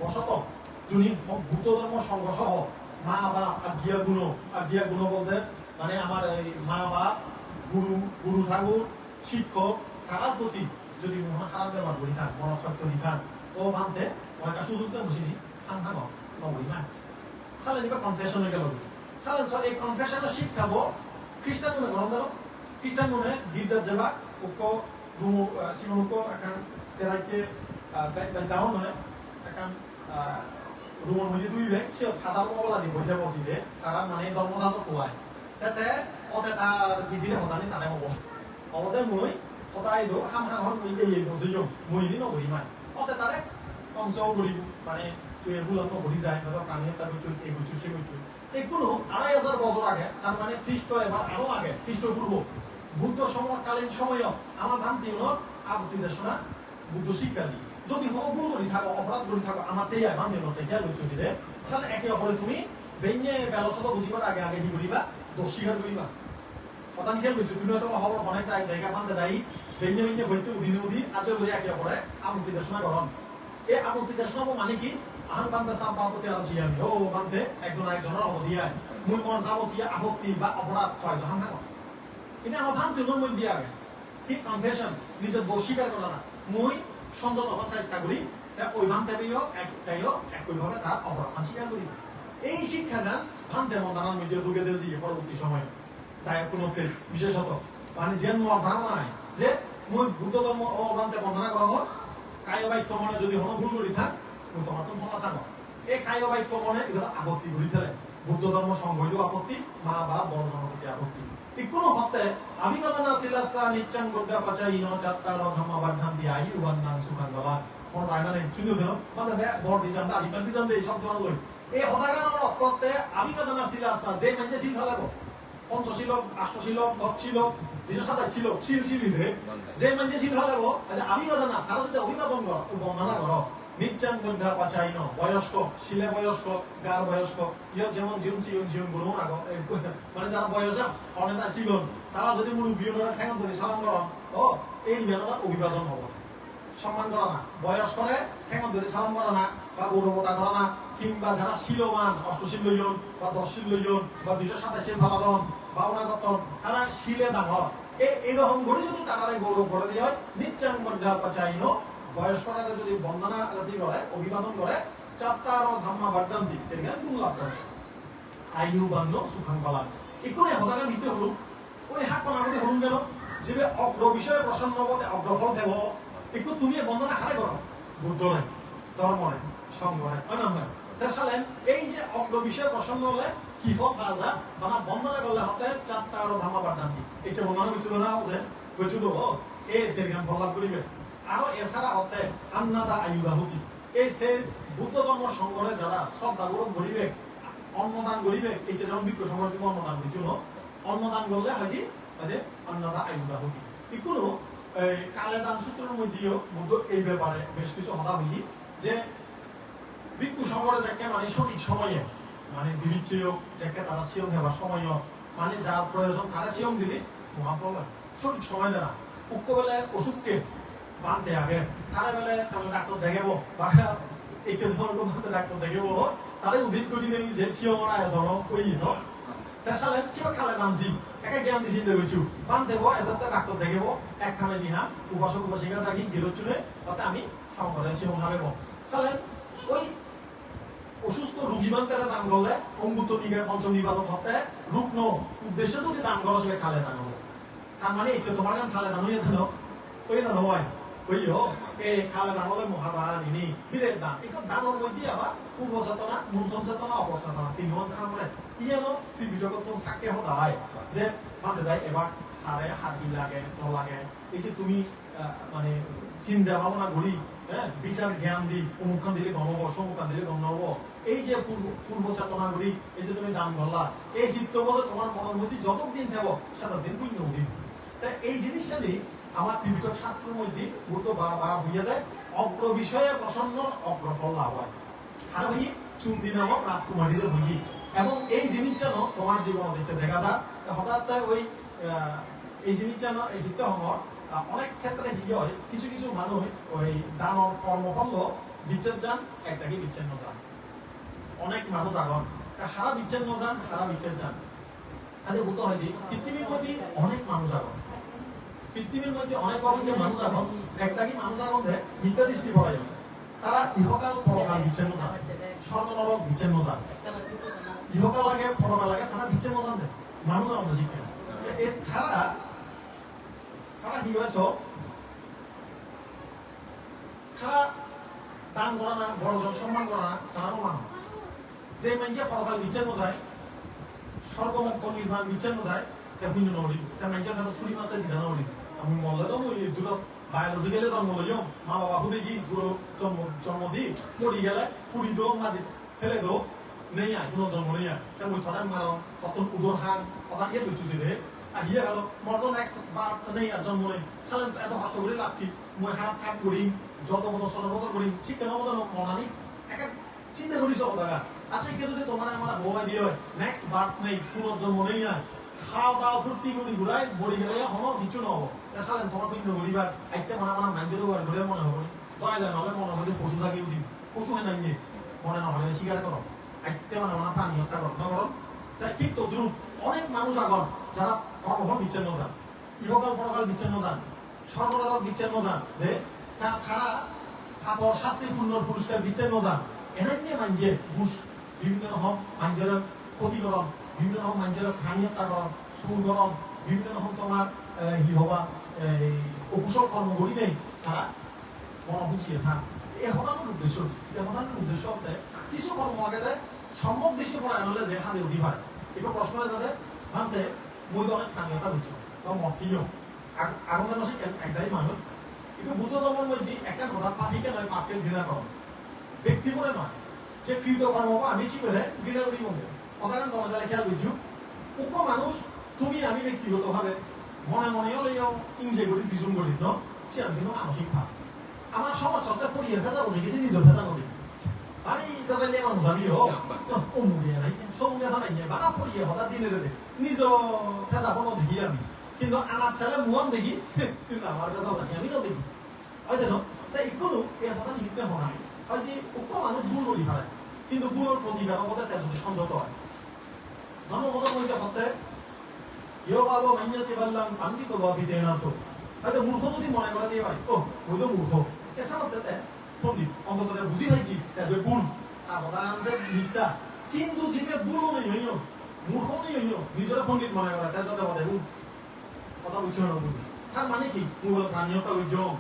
বশত যিনি বুদ্ধ ধর্ম সংঘর্ষ হোক মা বাপ আজ্ঞা গুণ বলতে মানে আমার এই মা বাপ গুরু ঠাকুর শিক্ষক তারার প্রতি যদি মনে খারাপ ব্যবহার করি থাক মন সত্য লিখান ও মানতে অনেক সুযোগ দেয় বুঝিনি হাং হাং নবই না সালে নিবা কনফেশন হয়ে গেল সালে এই কনফেশনের শিক্ষাবো খ্রিস্টান মনে গ্রহণ দিল খ্রিস্টান মনে গির্জার যাবা উক্ক রুমু সিমুক এখন সেরাইতে ডাউন হয় এখন রুমের মধ্যে দুই ব্যাগ সে খাতার মবলা দি বইতে বসিলে তারা মানে ধর্মশাস্ত্র কোয়ায় তাতে অতে তার বিজিরে হতানি তাতে হব হবতে মই সদায় দো হাম হাম মই এই বসে যাও মই নি নগরি মান অতে তারে কমসেও করি মানে তুই এগুলো নগরি যায় হয়তো প্রাণী তার কিছু এই কিছু সে কিছু এগুলো ২৫০০ বছর আগে তার মানে খ্রিস্ট এবার আরো আগে খ্রিস্টপূর্ব বুদ্ধ সময়কালীন সময়ও আমার ভান্তি হল আপত্তি দেশনা বুদ্ধ শিক্ষা দিই যদি কোনো ভুল করি থাকো অপরাধ করি থাকো আমার তেই ভান্তি হতে খেয়াল করছি যে তাহলে একে অপরে তুমি বেঞ্জে বেলসত বুঝিবার আগে আগে কি করিবা দোষ স্বীকার করিবা কথা খেয়াল করছি তুমি হয়তো খবর অনেক জায়গা পান্তে দায়ী বেঞ্জে হইতে উদিনে আজও বলে একে অপরে আপত্তি দেশনা গ্রহণ এই আপত্তি দেশনা মানে কি আহান বান্দা সাম্পাপতি আলোচিয়ামি ও বান্ধে একজন আরেকজনের অবধিয়ায় মুই মন যাবতীয় আপত্তি বা অপরাধ হয় হান হান এটা আমার ভান্তি মই দিয়া আগে ঠিক কনফেশন নিজের দোষ স্বীকার করা না মুই সংযত অবস্থায় চেষ্টা করি ওই ভান্তে তাইও একইভাবে তার অপরাধ স্বীকার করি এই শিক্ষাগান ভান্তে মন্দানার মধ্যে ঢুকে দিয়েছি পরবর্তী সময়ে তাই কোনো বিশেষত মানে যেন ধারণায় যে মুই বুদ্ধ ধর্ম ও ভান্তে বন্দনা করা হোক কায় বাক্য মনে যদি হন ভুল করি থাক মুই তোমার তো সমস্যা নয় এই কায় বাক্য মনে এগুলো আপত্তি করি ফেলে বুদ্ধ ধর্ম সংঘইল আপত্তি মা বা বড় জনপ্রতি আপত্তি কোনো হতে আবিবাদনা সিলাসা নিচ্চাং গড্ডা পাচাইন চাত্তার ধম্ম বার্ধান দি আই উবান্নাং সুখান বাবা কোন দায়না নেই শুনে দিল মানে দে বড় ডিজাইন আজিকাল ডিজাইন দেই শব্দ আনলই এই হতাগানৰ অর্থতে আবিবাদনা সিলাসা যে মানে সিল ফেলাবো পঞ্চশীলক আষ্টশীলক দশশীলক দ্বিজশতাক ছিল শিলিলে যে মানে সিল ফেলাবো আবিবাদনা তারা যদি অভিবাদন কর বন্দনা কর নিচ্চাং গড্ডা পাচাইন বয়স্ক শিলে বয়স্ক গার বয়স্ক ইয়ত যেমন জীবন বলুন আগ মানে যারা বয়স অনেতা ছিলেন তারা যদি মুরব্বীরা ঠেঙন ধরে সালাম করেন ও এই জ্ঞানটা অভিবাদন হব সম্মান করা না বয়স করে ঠেঙন ধরে সালাম করা না বা গৌরবতা করা না কিংবা যারা শিলমান অষ্টশীল লইজন বা দশশীল লইজন বা ২২৭ ফালাদন বা অনাগতন তারা শিলে ডাঙর এইরকম করে যদি তারা গৌরব করে দিয়ে হয় নিচ্চাং গড্ডা পাচাইন বয়স্করা যদি বন্দনা আলাদি করে অভিবাদন করে চাত্তার ধাম্মা বার্দান্তি সেটা গুণ লাভ করে আয়ু বান্য সুখাং পালান এখানে হতাকা নিতে হলো ওই হাত আমাদের হলুন কেন যে অগ্র বিষয়ে প্রসন্ন হতে অগ্রফল দেব একটু তুমি বন্দনা হারে করো বুদ্ধ নাই ধর্ম নাই সঙ্গ নাই হয় না হয় দেখালেন এই যে অগ্র বিষয়ে প্রসন্ন হলে কি হোক বাজার মানে বন্দনা করলে হতে চাত্তার ধাম্মা বার্দান্তি এই যে বন্দনা কিছু না হচ্ছে কিছু তো এই সেরগাম ফল লাভ করিবে আরো এছাড়া হতে আন্নাদা আয়ুদাহুতি এই সে বুদ্ধ ধর্ম সংঘরে যারা শ্রদ্ধা গৌরব করিবে অন্নদান করিবে এই যে যেমন বিক্ষ সংঘর দিব অন্নদান দিচ্ছিল অন্নদান করলে হয় কি আন্নাদা আয়ুদাহুতি এগুলো কালে দান সূত্রের মধ্যেও বুদ্ধ এই ব্যাপারে বেশ কিছু হতা হইলি যে বিক্ষ সংঘরে যাকে মানে সঠিক সময়ে মানে দিলিচ্ছেও যাকে তারা সিয়ম হেবার সময় মানে যার প্রয়োজন তারা সিয়ম দিলে মহাফল সঠিক সময় দেনা উক্ত বেলে অসুখকে বানতে আগে তারা বেলে তাহলে ডাক্তার দেখাবো বা এইচএস বলতে ডাক্তার দেখাবো তারা উদ্ভিদ করি নেই যে সিয়মরা এজন ওই তো তাহলে সিও খালে নামছি একা জ্ঞান দিছি দেখেছু বানতেব এসাতে ডাক্তার দেখাবো এক খামে দিহা উপাসক উপাসিকা থাকি গিরো চুলে তাতে আমি সংকটে সিয়ম হাবেব তাহলে ওই অসুস্থ রোগী বানতে দান করলে অঙ্গুত্ব নিগে পঞ্চম নিবাদক হতে রুগ্ন উদ্দেশ্যে যদি দান করা সে খালে দান হবো তার মানে ইচ্ছে তোমার গান খালে দান হয়ে জানো ওই না নয় ওইও এই খালে দান হলে মহাদান ইনি বিরের দান এখন দানের মধ্যে আবার পূর্ব চেতনা মূলচন চেতনা অপচেতনা তিন ঘন্টা খামলে ইয়ানো টিভিটা তো সাকে হদায় যে মানে দেয় এবার হারে হাতি লাগে ন লাগে এই যে তুমি মানে চিন্তা ভাবনা করি হ্যাঁ বিচার জ্ঞান দি অমুখান দিলে গম হবো সমুখান দিলে গম হবো এই যে পূর্ব চেতনা করি এই যে তুমি দান করলা এই চিত্ত বছর তোমার মনের মধ্যে যতদিন থাকবো সেতদিন পুণ্য দিন এই জিনিসটা নিয়ে আমার ত্রিপিটক শাস্ত্রের মধ্যে গুরুত্ব বারবার হইয়া দেয় অগ্র বিষয়ে প্রসন্ন অগ্রফল লাভ হয় আর হই চুন্দি নামক রাজকুমারীর হই এবং এই জিনিস যেন তোমার জীবন দিচ্ছে দেখা যায় হঠাৎ ওই এই জিনিস যেন এই ভিত্তি হমর অনেক ক্ষেত্রে কি হয় কিছু কিছু মানুষ ওই দানব কর্মফল বিচ্ছেদ যান একটাকে বিচ্ছিন্ন যান অনেক মানুষ আগন হারা বিচ্ছিন্ন যান হারা বিচ্ছেদ যান তাহলে বলতে হয় যে পৃথিবীর মধ্যে অনেক মানুষ আগন পৃথিবীর মধ্যে অনেক অনেক মানুষ আগন একটাকে মানুষ আগন দেয় মিথ্যা দৃষ্টি পড়া যাবে তারা ইহকাল পরকাল বিচ্ছিন্ন যান স্বর্গ নরক বিচ্ছিন্ন যান ইহকাল লাগে পরকাল লাগে তারা বিচ্ছিন্ন যান দেয় মানুষ আমাদের শিক্ষা তারা তারা কি হয়েছ তারা দান করা না বড়জন সম্মান করা না তারাও মানুষ যে মানুষে পরকাল বিচ্ছিন্ন যায় স্বর্গমুক্ত নির্মাণ বিচ্ছিন্ন যায় এটা শূন্য নড়ি তা মানুষের কাছে ছুরি মারতে দিতে নড়ি আমি মরলে তো দূরত বায়োলজিক্যালি জন্ম লইও মা বাবা হুদে কি পুরো জন্ম দি পড়ি গেলে পুরি দো মাদি ফেলে দো নেই আয় কোনো জন্ম নেই আয় তা মুই থটাই মারো কত উদর হাং কথা ইয়ে লইছুছি রে আহিয়ে গেল মর তো নেক্সট বার নেই আর জন্ম নেই সালেন এত কষ্ট করে লাভ কি মই হারাপ কাম করি যত মতো সদবত করি শিক্ষা নবত মনানি এক চিন্তা করিস কথা আচ্ছা কে যদি তোমার আমার বই দিয়ে নেক্সট বার্থ নেই কোনো জন্ম নেই আর খাওয়া দাওয়া ফুর্তি করি ঘুরাই বড়ি গেলে হলো কিছু নহব সালেন তোমার পিণ্ড গরিবার আইতে মানে আমার মাইন্ডের উপর ঘুরে মনে হবে দয়া দেয় নহলে মনে হবে পশু থাকিও দিন পশু হয় নাই মনে নহলে স্বীকার করো আইতে মানে আমার প্রাণী হত্যা করো না করো তাই ঠিক তো দ্রুপ অনেক মানুষ আগর যারা কর্মফল বিচ্ছিন্ন যান ইহকাল পরকাল বিচ্ছিন্ন যান সর্বনরক বিচ্ছিন্ন যান যে তার খারা খাপড় শাস্তিপূর্ণ পুরস্কার বিচ্ছিন্ন যান এনাই নিয়ে মানছে ঘুষ বিভিন্ন রকম মানুষের ক্ষতিকরণ বিভিন্ন রকম মানুষের প্রাণী হত্যা করণ চুর করণ বিভিন্ন রকম তোমার ই হবা অকুশল কর্ম করি নেই তারা মনবুঝিয়ে থাক এই হতানোর উদ্দেশ্য হতে কিছু কর্ম আগে দেয় সম্যক দৃষ্টি পড়া আনলে যে হাতে উঠি পারে একটু প্রশ্ন যাতে ভাবতে মই অনেক প্রাণীয়তা বুঝছো বা মতিও আগের মাসে একটাই মানুষ কিন্তু বুদ্ধ ধর্মের মধ্যে একটা কথা পাপিকে নয় পাপকে ঘৃণা করণ ব্যক্তি করে নয় যে কৃতকর্ম আমি শিখলে ঘৃণা করি মনে কথাগান তোমাদের খেয়াল বুঝছো উপ মানুষ তুমি আমি ব্যক্তিগতভাবে মনে মনেও লইয়াও ইংজে করি বিজুম করি ন সে কিন্তু মানসিক ভাব আমার সমাজ সত্তা পড়িয়ে ভেজা বলি কিন্তু নিজের ভেজা করি আরে ভেজাইলে মানুষ আমি হোক অমুকে নাই সমুকে নাই বানা পড়িয়ে হঠাৎ দিনের নিজ ভেজা কোনো দেখি আমি কিন্তু আমার ছেলে মুয়ান দেখি কিন্তু আমার ভেজাও জানি আমি ন দেখি হয়তো ন তাই কোনো এই হঠাৎ লিখতে হয় হয়তো উপ মানুষ ভুল করি পারে কিন্তু ভুলের প্রতিকারক হতে তার যদি সংযত হয় ধর্মগত বলতে হতে ইয়োগালো মাইয়াতে বললাম পান্ডিত বাপিতে নাসো হয়তো মূর্খ যদি মনে করে দিয়ে হয় ও ওই তো মূর্খ এসানতে পণ্ডিত অন্তত বুঝি পাইছি যে ভুল আর কথা যে মিথ্যা কিন্তু জিপে ভুলও নেই হইও মূর্খ নেই হইও নিজের পণ্ডিত মনে করে তার যাতে কথা ভুল কথা বুঝছি না বুঝি তার মানে কি মূল প্রাণীয়তা উজ্জ্বল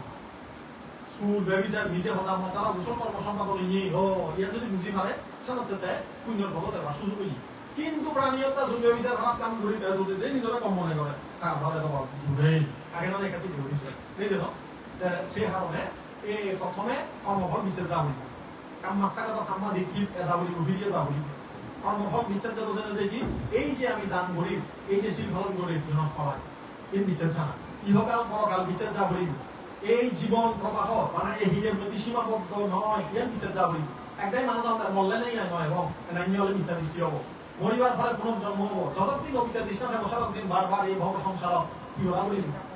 সুর ব্যবচার নিজে হতা মতারা ভূষণ কর্ম সম্পাদন নিয়ে ও ইয়ার যদি বুঝি পারে সানতে পুণ্যর ফল দেওয়ার সুযোগ নেই কিন্তু প্রাণীয়তা জুড়ে বিচার খারাপ কাম করি তার যদি যে নিজেরা কম মনে করে তার ভালো তোমার জুড়ে আগে না দেখা শিখে দিচ্ছে এই জন্য সে কারণে এই প্রথমে কর্মফল বিচার যাবি কাম মাসা কথা সামনা দেখি যাবি উঠিয়ে যাবি কর্মফল বিচার যত জেনে যে কি এই যে আমি দান করি এই যে শিল ফলন করি ফলায় এই বিচার ছাড়া ইহকাল পরকাল বিচার যাবি এই জীবন প্রবাহ মানে এই হিলের প্রতি সীমাবদ্ধ নয় ইয়ার বিচার যাবি একটাই মানুষ আমাদের মরলে নেই নয় এবং নাইনি হলে মিথ্যা দৃষ্টি হবো মরিবার ফলে পুনর্জন্ম হবো যতদিন অবিতা দৃষ্টা থাকবো ততদিন বারবার এই ভব সংসার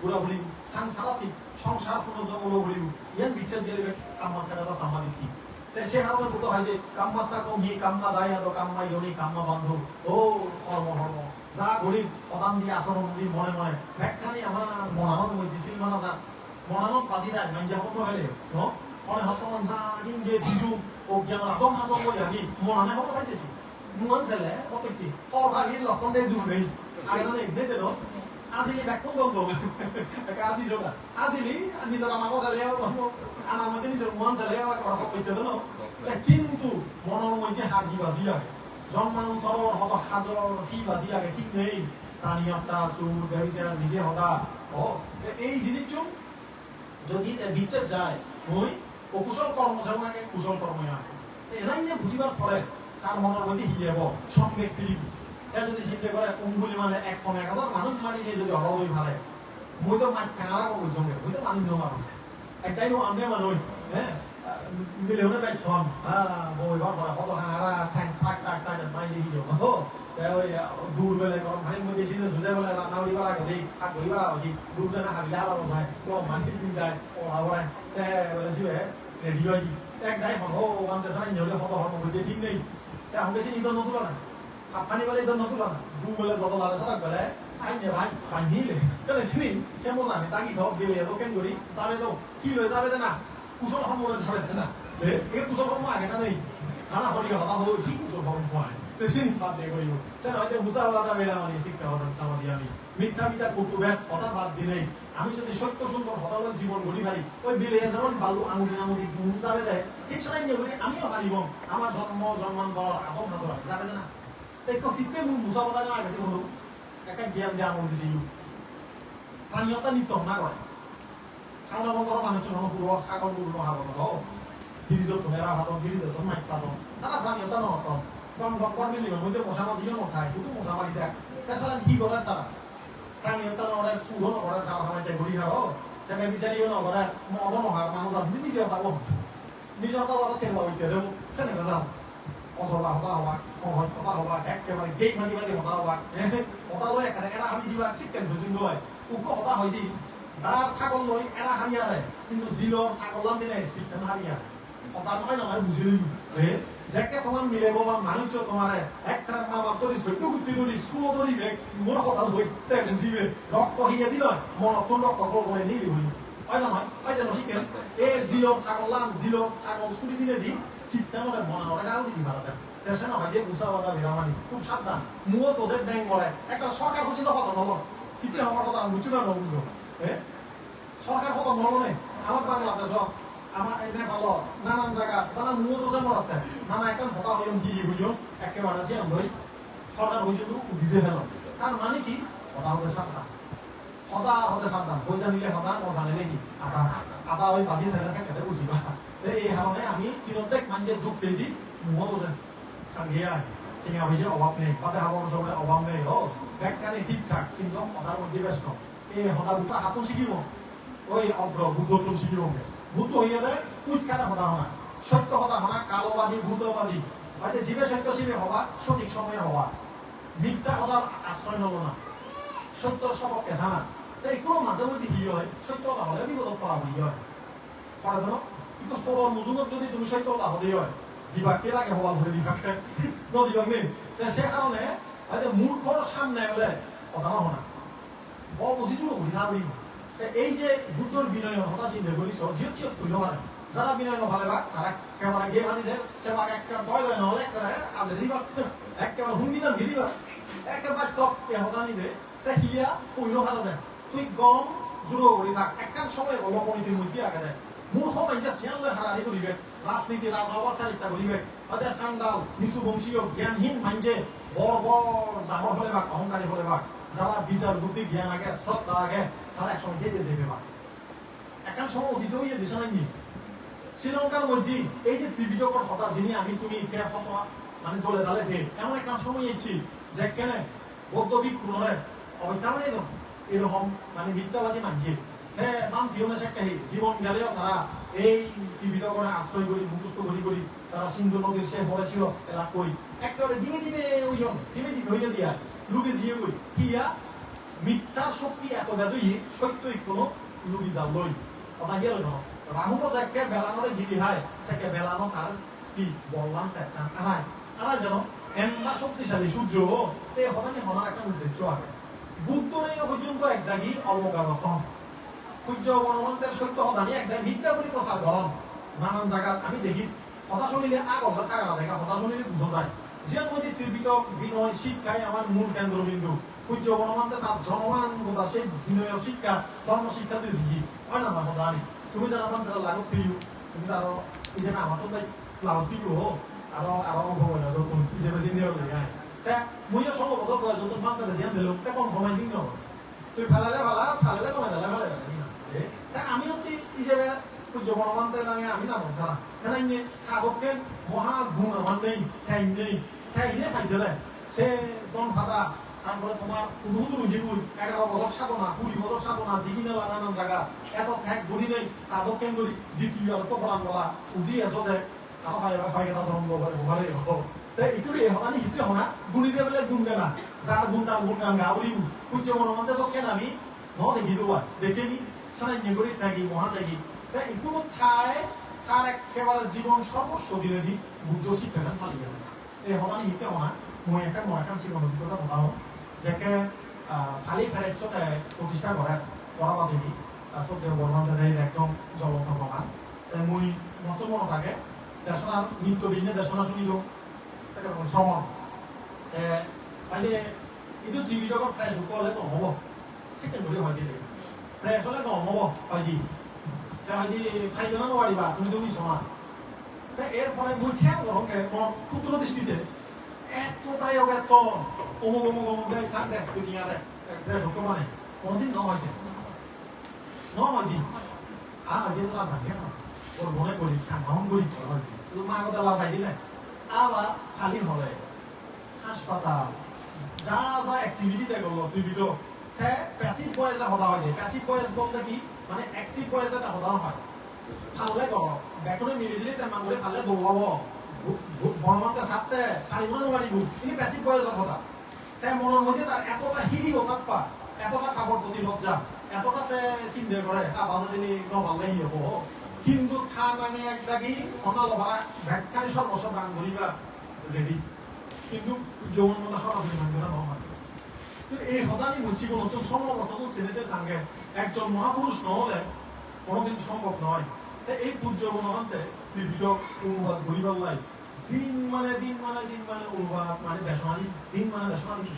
পুরাপুরি সাংসারিক সংসার পুনর্জন্ম বলিব ইয়ান বিচার দিয়ে কাম্মাসা কথা সামাদিক কি তাই সে হারমে বলতে হয় যে কাম্মাসা কমি কাম্মা দায়াদ কাম্মা ইয়নি কাম্মা বান্ধব ও কর্ম যা গরিব প্রদান দিয়ে আচরণ দিয়ে মনে মনে ব্যাখ্যানি আমার মনানোর মধ্যে ছিল মানা যা মনানোর বাজি দেয় মাইজা হতো হলে মনে হতো না যে জিজু ও জ্ঞান আদম হাজম বলে আগে মনানে হতো পাইতেছি মুয়ান ছেলে কতটি অভাগী লক্ষণ দেয় জুড় নেই আগে না নেই দেন আসিলি ব্যাকুল গন্ধ একটা আসি জোড়া আসিলি নিজের আমার ছেলে আমার মধ্যে নিজের মুয়ান ছেলে কথা কইতে দেন কিন্তু মনের মধ্যে হাজি বাজি আগে জন্মান্তর হত হাজর কি বাজি আগে ঠিক নেই প্রাণী হত্যা চুর ব্যবচার নিজে হতা ও এই জিনিস যদি বিচার যায় ওই অকুশল কর্ম যেমন আগে কুশল কর্ম আগে এরাই নিয়ে বুঝিবার ফলে তার মনের মধ্যে হিলিয়াব সম্বেক ফিরিব এরা যদি চিন্তা করে অঙ্গুলি মানে 1,000 মানুষ মানি নিয়ে যদি অরবই ভালে মই তো মাছ খাঙারা কব জঙ্গে মই তো মানি নো মানুষ একটাই নো আমি মানুষ হ্যাঁ miljoner bạch tròn bồi gót vào có hàng ra thành tak dan main di hijau tapi dulu bela kalau paling mau di sini susah bela nak di bawah jadi aku di bawah jadi dulu kan habis dah baru saya kau mandi di dah orang bela sih ready lagi এক দাই হল ওখান থেকে সারা ইঞ্জলে হতো হল বুঝে ঠিক নেই এখন বেশি ইদন নতুন না আপনি বলে ইদন নতুন না দু বলে যত লাগে সারা বলে আই নে ভাই বাঁধিলে চলে চিনি সে মজা নেই তাকি ধর বেলে এত কেন করি যাবে তো কি লয়ে যাবে না কুশল সমরে যাবে না এই কুশল কর্ম আগে না নেই নানা হলি হতা হই কি কুশল কর্ম হয় চিনি বাদ দিয়ে করিব সে হয়তো মুসাওয়াদা বেলা মানে শিক্ষা হতাম সামাদি আমি মিথ্যা মিথ্যা কটুব্যাত হতা বাদ দিলেই আমি যদি সত্য সুন্দর হতালক জীবন গড়ি পারি ওই বিলে যেমন বালু আঙুলি আঙুলি যাবে দেয় ঠিক সময় নিয়ে বলি আমিও হারিব আমার জন্মান্তর আপন হাজর যাবে না তাই কপিতে মূল মুসাওয়াদা জানা আগে হলো একটা জ্ঞান দিয়ে আমল দিছি প্রাণীয়তা নিত্য না করে খাওয়া বন্ধর মানুষজন পুরো ছাগল পুরো হাবত ফিরিজত মেরা হাত ফিরিজত মাইক পাত তারা প্রাণীয়তা নহত কর্মীর মধ্যে মশা মাঝিও নথায় কিন্তু মশা মারি দেয় তাছাড়া কি করার তারা প্রাণীয়তা নগরের সুধো নগরের চাল খামাইতে ঘুরি খাও তাকে বিচারিও নগরের মদ নহার মানুষ আপনি নিজে হতাব নিজে হতাব সেবা হইতে দেব সেনেকা যাও অজলা হতা হবা অহল হতা হবা একেবারে গেই মাতি মাতি হতা হবা হতা লয় এখানে এরা আমি দিবা চিকেন ভুজিন লয় উক হতা হয় দি দার ছাগল লয় এরা হারিয়া দেয় কিন্তু জিলর ছাগলাম দিনে চিকেন হারিয়া হতা নয় নয় বুঝি লইব যাকে তোমার মিলে বাবা মানুষ তোমার একটা মা বাপ ধরি সৈত্য গুটি ধরি স্কুল ধরি মোর কথা হই বুঝিবে রক্ত হিয়ে দিল মন অত রক্ত করে নিলি হই হয় না নয় হয় যেন শিখেন এ জিলো ছাগলাম জিলো ছাগল ছুটি দিলে দি শীতটা মনে মনে অনেক আগে দিদি ভালো দেয় দেশে না হয় যে উষাবাদা বেরামানি খুব সাবধান মুও তোজের ব্যাংক বলে একটা সরকার পর্যন্ত কথা নব কিন্তু আমার কথা বুঝছো না নবুঝো সরকার কথা নব নেই আমার বাংলাদেশ আমার এনে ভালো নানান জায়গা তারা মুও তোজে মরাতে নানা একটা কথা হইম কি বুঝো একেবারে আছে আমি সরকার হয়েছে তো ভিজে ফেল তার মানে কি কথা হবে সাবধান কথা হবে সাবধান পয়সা নিলে কথা কথা নিলে কি আটা আটা ওই বাজি থাকে খেতে বুঝিবা এই কারণে আমি তিনটেক মানুষের দুঃখ পেয়ে দিই মুও তোজে সাংঘিয়া তিনি অভিযোগ অভাব নেই বাদে হাবর সবরে অভাব নেই ও ব্যাগখানে ঠিকঠাক কিন্তু কথার মধ্যে ব্যস্ত এই হঠাৎ দুটা হাতও শিখিব ওই অগ্র বুদ্ধত্ব শিখিব বুদ্ধ হইয়া দেয় উৎখানে হতা হনা সত্য হতা হনা কালোবাদী ভূতবাদী হয়তো জীবে সত্য শিবে হবা সঠিক সময়ে হবা মিথ্যা হতার আশ্রয় নব না সত্যর সপক্ষে থানা তাই কোনো মাঝে মধ্যে কি হয় সত্য হতা হলে বিপদত পড়া হই হয় পড়া দেন কিন্তু সরল মুজুমত যদি তুমি সত্য হতা হলেই হয় দিবা কে লাগে হওয়া ধরে দিবাকে নদিবাক নেই সে কারণে হয়তো মূর্খর সামনে বলে কথা না হনা বুঝিছো বুঝি থাকবি এই যে বুদ্ধর বিনয়ন হতা চিন্তা করিস জিয়ত চিয়ত করিল মানে যারা বিনয় নভালে বা তারা কেমন গে ভাদিদের সেবা একটা দয় দয় নহলে একটা আজে দিবা একেবারে হুঙ্গি দাম দিবা একেবারে টপ এ হতা নিদে তা হিয়া কইল ভালো দেয় তুই গম জুড়ো করি থাক একখান সময় হলো পরিধির মধ্যে আগে দেয় মূর্খ মানুষ সিয়ান লয় হারাহারি করিবে রাজনীতি রাজঅবস্থারিতা করিবে হয়তো সান্দাল নিচু বংশীয় জ্ঞানহীন মানুষে বড় বড় ডাঙর হলে বা অহংকারী হলে বা যারা বিচার বুদ্ধি জ্ঞান আগে শ্রদ্ধা আগে তারা একসময় যেতে যাবে বা একখান সময় অতীত হইয়া দিছে নাকি শ্রীলঙ্কার মধ্যে এই যে ত্রিপিটকর হতা যিনি আমি তুমি ফতোয়া মানে দলে দালে দে এমন একখান সময় ইচ্ছি যে কেনে বৌদ্ধ ভিক্ষুরে অবৈধানে এরকম মানে মিথ্যাবাদী মানছে হ্যাঁ নাম দিওনে সেকাহি জীবন গেলেও তারা এই ত্রিপিটকরে আশ্রয় করি মুখস্থ করি তারা সিন্ধু নদীর সে পড়েছিল এলা কই একেবারে দিনে দিনে ওইজন দিনে দিনে হইয়া দিয়া লুকে জিয়ে কই কিয়া মিথ্যার শক্তি এত বেজই সত্যই কোনো লুকি যাও লই কথা হিয়া লই নহয় রাহুব যাকে বেলানরে গিলি হয় সেকে বেলানো তার কি বললাম তেচান আনাই যেন এমনা শক্তিশালী সূর্য এই হতানি হনার একটা উদ্দেশ্য আছে বুদ্ধর এই পর্যন্ত একদাগি অবগাহত সূর্য গণমন্ত্রের সত্য হতানি একদাগি মিথ্যা করে প্রচার করেন নানান জায়গা আমি দেখি হতা শুনিলে আগত কাগা দেখা হতা শুনিলে বুঝা যায় যে মধ্যে ত্রিপিটক বিনয় শিক্ষায় আমার মূল কেন্দ্রবিন্দু সূর্য গণমন্ত্রে তার জনমান বোধা সেই বিনয়ের শিক্ষা ধর্ম শিক্ষা দিয়ে শিখি হয় না আমার হতানি তুমি যারা তারা লাগত পিও তুমি আরো ইজেনা আমার তো তাই লাগত পিও আরো ভয় না যখন ইজেনা জিনিস লাগে তা মইও সব বছর বয়স যত মানতে জিয়ান দিলাম তা কম্প্রোমাইজিং না তুই ফালালে কমে দিলে ভালো তা আমিও তুই ইজেনা সূর্য গণমন্ত্রের নামে আমি না বলছিলাম কেন ইয়ে কাগজকে মহা গুণ আমার নেই ঠাই নেই ঠাই নে পাইছে সে কোন ফাটা তারপরে তোমার হুদুহুদুর হিগুই 11 বছর সাধনা 20 বছর সাধনা দিঘিনে নানান জায়গা এত ঠেক ঘুরি নেই তাদের কেন্দ্রী দ্বিতীয় অল্প বলান বলা উদি এসে আরো হয় গেতা জন্ম করে ঘরে তাই ইকুরি হনানি হিতে হনা গুণিতে বলে গুণ গানা যার গুণ তার গুণ গান গাবলি সূর্য মনমন্তে তো কেন আমি ন দেখি দেওয়া দেখে নি সারাই নেগরি থাকি মহা থাকি তাই ইকুনো ঠায় তার একেবারে জীবন সর্বস্ব দিলে দি বুদ্ধ শিক্ষাটা পালি গেল এই হনানি হিতে হনা মই একটা মহাকান জীবন অভিজ্ঞতা বলাও যাকে খালি ফেরাইছ প্রতিষ্ঠা করে পড়া আছে কি তাৰপিছত তেওঁ বৰ্ণনা দেয় একদম জ্বলন্ত প্ৰমাণ মই মতো মনত থাকে দেশনা নৃত্য দিনে দেশনা শুনিলো শ্ৰমণ মানে এইটো টিভিটোত ফ্ৰেছ হ'লে নহ'ব ঠিক বুলি হয় দিয়ে ফ্ৰেছ হ'লে নহ'ব হয় দি হয়দি ফাইদ না নোৱাৰিবা তুমি শোনা এর ফলে মই খেয়াল করকে মোৰ ক্ষুদ্র দৃষ্টিতে এতটাই এত অমুক অমুক অমুক দেয় চাক দেখ দুনিয়া দেখ ফ্রেশ হতো মানে কোনোদিন নহয় নহয়দি হয়দি লাজ আগে না ওর মনে করি সাধারণ করি মা কথা লাজ আই দিলে আবার খালি হলে হাসপাতাল যা যা অ্যাক্টিভিটি দেখলো টিভিটো প্যাসিভ বয়েজে হতা হয় প্যাসিভ বয়েজ বলতে কি মানে অ্যাক্টিভ বয়েজে এটা হতা হয় ফালে কর ব্যাকনে মিলিজিলি তে মাঙ্গলে ফালে দৌড়াব বর্মাতে সাথে হারিব নোৱাৰিব ইনি প্যাসিভ বয়েজৰ হতা তাই মনৰ মধ্যে তার এতটা হিরি ওকাপ্পা এতটা কাপড় প্রতি লজ্জা এতটাতে চিন্তা করে আবাজে দিলি নভালেই হব কিন্তু খান আমি একদাগি অনা লভারা ভ্যাটকানি সর্বস্ব গান ধরিবা রেডি কিন্তু যৌন মতো সরাসরি মানবে নহয় এই হদানি মুসিব নতুন সমবস্থাতুন সেনেছে সাঙ্গে একজন মহাপুরুষ নহলে কোনোদিন সম্ভব নয় তাই এই পূজ্য মনহন্তে ত্রিবিধ অনুবাদ গরিবার লাই দিন মানে অনুবাদ মানে দেশনাদি দিন মানে দেশনাদি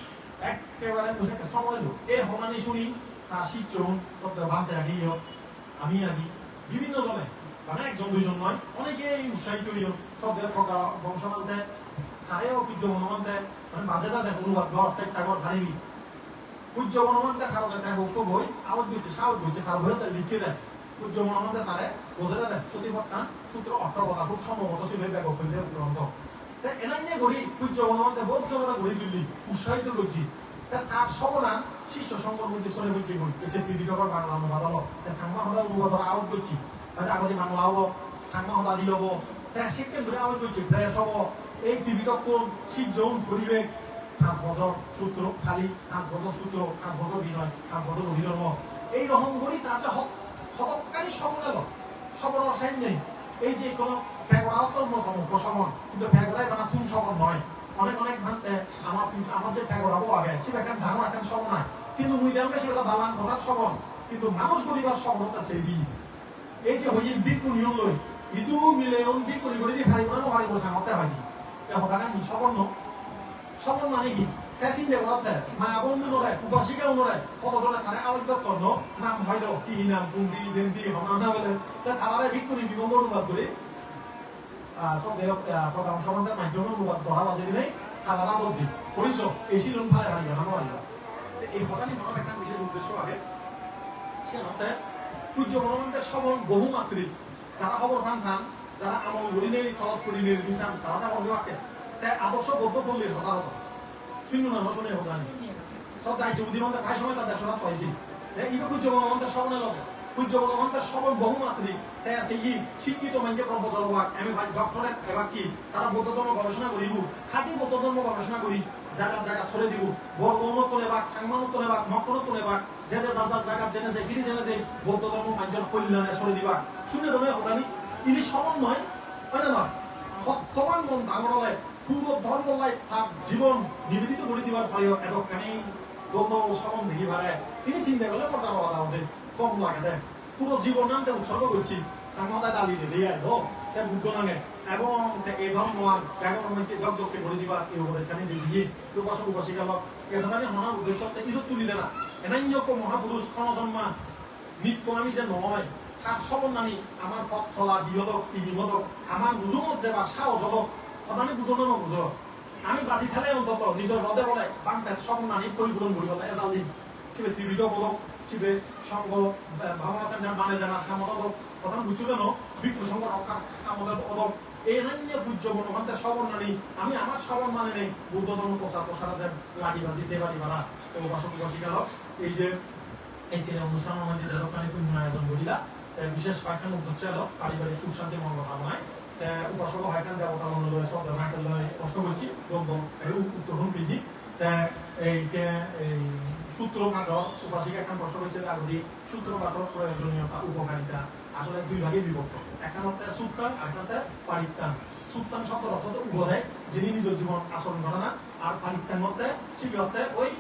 একেবারে মুসাকে সময় এই হদানি শুনি তার শিক্ষণ শব্দ বাঁধতে আগিয়ে আমি আগি বিভিন্ন জনে মানে একজন দুইজন নয় অনেকেই উৎসাহিত হইল শব্দের প্রকার বংশমানতে তারেও পূজ্য মনমন্তে মানে বাজেটা দেখ অনুবাদ ঘর চেষ্টা কর ভারিবি পূজ্য মনমন্তে কারণে দেখ হুক্ত বই আওয়াজ বইছে সাহস বইছে তার বইয়ে তার লিখে দেয় পূজ্য মনমন্তে তারে বোঝে দেয় সতীপট্টান সূত্র অর্থ কথা খুব সম্ভবত ছিল ব্যাগ অপেন্দ্রের গ্রন্থ এনার নিয়ে গড়ি পূজ্য মনমন্তে বোধ জনতা গড়ি তুললি উৎসাহিত করছি তার সবনান শিষ্য সংকট মধ্যে চলে হচ্ছে বই এসে ত্রিবিধকর বাংলা অনুবাদ হলো সাংমা হদা অনুবাদর আওয়াজ করছি আগতে বাংলা হবো সাংমা হদা দি হবো সেখানে ধরে আওয়াজ করছি ফ্রেশ হবো এই ত্রিবিধক কোন শিবজন পরিবেশ 5 বছর সূত্র খালি 5 বছর সূত্র 5 বছর বিনয় 5 বছর অভিধর্ম এই রকম করি তার যে হতকারী সমলেল সবর সাইন নেই এই যে কোনো ফ্যাগড়াও তো মতম উপশমন কিন্তু ফ্যাগড়াই বানা তুম সবর নয় অনেক অনেক ভান্তে আমার যে ফ্যাগড়াবো আগে সেটা একটা ধারণ একটা সবর নয় কিন্তু মুই দেওকে সেটা দালান করার সবর কিন্তু মানুষ গরিবার সবরতা সেই এই যে হইয়ে বিক্ষু নিয়ম লই ইদু মিলে বিক্ষু নিগড়ি দিয়ে খালি করে হারিব সামতে হয়নি হতাকা কি সবর্ণ সবর মানে কি চিন্তা করতে মা বন্ধু নয় উপাসিকাও নয় কতজনে তারা আওয়াজ কর্ণ নাম হয়তো কি নাম কুন্দি জেন্দি হনা বলে তারা বিক্ষুনি বিভঙ্গ অনুবাদ করে সব প্রধান সমান্তের মাধ্যমে অনুবাদ করা বাজে দিলে তারা বদলি করিস এই শিলন ফালে হারিয়ে জানানো হারিবা এই হতানি মনের একটা বিশেষ উদ্দেশ্য আগে সে মতে পূজ্য মনোমন্তের সবল বহুমাত্রিক যারা খবর পান খান যারা আমল গরিনের তলব করিনের নিশান তারা হলে আঁকে তাই আদর্শ বদ্ধ পল্লীর কথা হতো শূন্য না শুনে হোক জানি সব দায়িত্ব বুদ্ধিমন্তের প্রায় সময় তাদের শোনা পাইছি এইবার পূজ্য মনোমন্তের সবনের লগে পূজ্য মনোমন্তের সবল বহুমাত্রিক তাই আছে ই শিক্ষিত মানুষের প্রফেসর হওয়া আমি ভাই ডক্টরেট এবার কি তারা বৌদ্ধ ধর্ম গবেষণা করিব খাঁটি বৌদ্ধ ধর্ম গবেষণা করি জায়গা ছড়ে দিব বড় উন্নত নেবাক সাংমানত নেবাক মকরত নেবাক যে যার জায়গা জেনে যে গিরি জেনে যে বৌদ্ধ ধর্ম মানুষের কল্যাণে ছড়ে দিবা শুনে দেবে হতানি ইনি সবল নয় হয় না সত্যবান মন ডাঙর হলে পুরো ধর্ম লাই তার জীবন নিবেদিত করে দিবার পরেও এতখানি দোষ সবল দেখি পারে তিনি চিন্তা করলে মজা পাওয়া আমাদের কম লাগে দেয় পুরো জীবন নামতে উৎসর্গ করছি সাংমাদায় দালি দিয়ে দিয়ে আসবো বুদ্ধ নামে এবং এই ধর্ম ব্যাকরণকে যজ্ঞকে করে দিবার এই উপরে জানি দিয়ে উপাসক উপাসিকা লোক এ ধরনের মনার উদ্দেশ্য ইজত তুলি দেনা এনাইক মহাপুরুষ ক্ষণজন্মা নিত্য আমি যে নয় তার সবল নানি আমার পথ চলা দিহদক ইহিমদক আমার বুঝুমত যে বা সাহস হদক সদানি বুঝলো না বুঝো আমি বাজি খেলে অন্তত নিজের হদে বলে বাংলার সব নানি পরিপূরণ করি বলে এজাল দিন শিবে ত্রিবিধ পদক শিবে সঙ্গ ভাবনা সেন্টার মানে জানা ক্ষমতা পদক প্রধান বুঝছো কেন বিক্ষু সঙ্গ রক্ষার ক্ষমতা পদক এই নান্য পূজ্য বনমান্তের সবর্ণালী আমি আমার সবর্ণালী নেই বুদ্ধ ধর্ম প্রচার আছে লাগি বাজি দেবারি বালা উপাসক উপাসিকালক এই যে এই ছেলে অনুষ্ঠানের মধ্যে যতখানি পুণ্য আয়োজন করিলা বিশেষ কয়েকটা উদ্যোগ ছিল পারিবারিক সুখ শান্তি মঙ্গল কামনায় উপাসক হয়খান দেবতা মন্ডলের শব্দ ভাইকালয় প্রশ্ন করছি বলবো উত্তর বৃদ্ধি এই সূত্র পাঠক উপাসিকা একটা প্রশ্ন করেছে আগদি সূত্র পাঠক প্রয়োজনীয়তা উপকারিতা আসলে দুই ভাগে বিভক্ত একটা হচ্ছে সুত্তান আর একটা হচ্ছে পারিত্তান সুত্তান শব্দ অর্থ উভয় যিনি নিজের জীবন আচরণ করে না আর পারিত্তান মধ্যে শিবি হচ্ছে ওই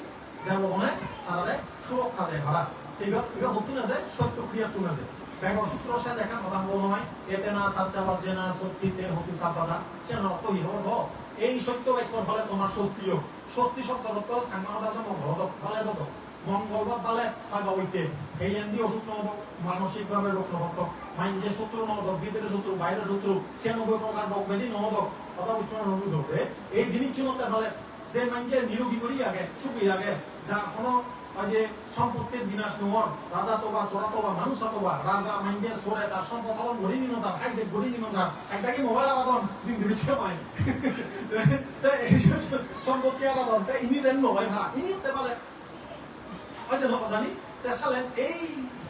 দেবগণে তারা সুরক্ষা দেয় ভাড়া এবার হতো না যে সত্য ক্রিয়া তুলে যে ব্যাগর সূত্র শেষ একটা কথা হলো নয় এতে না সাচ্চা বাজে না সত্যিতে হতু সাপাদা সে না অত ইহব এই সত্য বাক্যর ফলে তোমার স্বস্তিও স্বস্তি শব্দ অর্থ সাংমাদাত মঙ্গলদক ভালে দত মঙ্গলবার ভালে হয় বাবইতে এই এন্দি অসুখ নহব মানসিকভাবে রোগ নহব মাইন্ডে শত্রু নহব ভিতরে শত্রু বাইরে শত্রু 96 প্রকার রোগ ব্যাধি নহব কথা বুঝছো না বুঝবে এই জিনিস চুনতে ফলে যে মাইন্ডে নিরোগী করি আগে সুখী আগে যার কোনো ওই যে সম্পত্তির বিনাশ নহর রাজা তোবা চোরা তোবা মানুষ তোবা রাজা মাইন্ডে সরে তার সম্পদ অলন গড়ি নিনো যার এক যে গড়ি নিনো যার একদাকে মোবাইল আবাদন দিন দিছে মাই এই সম্পত্তি আবাদন তে ইনি যেন নয় ভাড়া ইনি হতে পারে হয়তো না অদানি তে সালে এই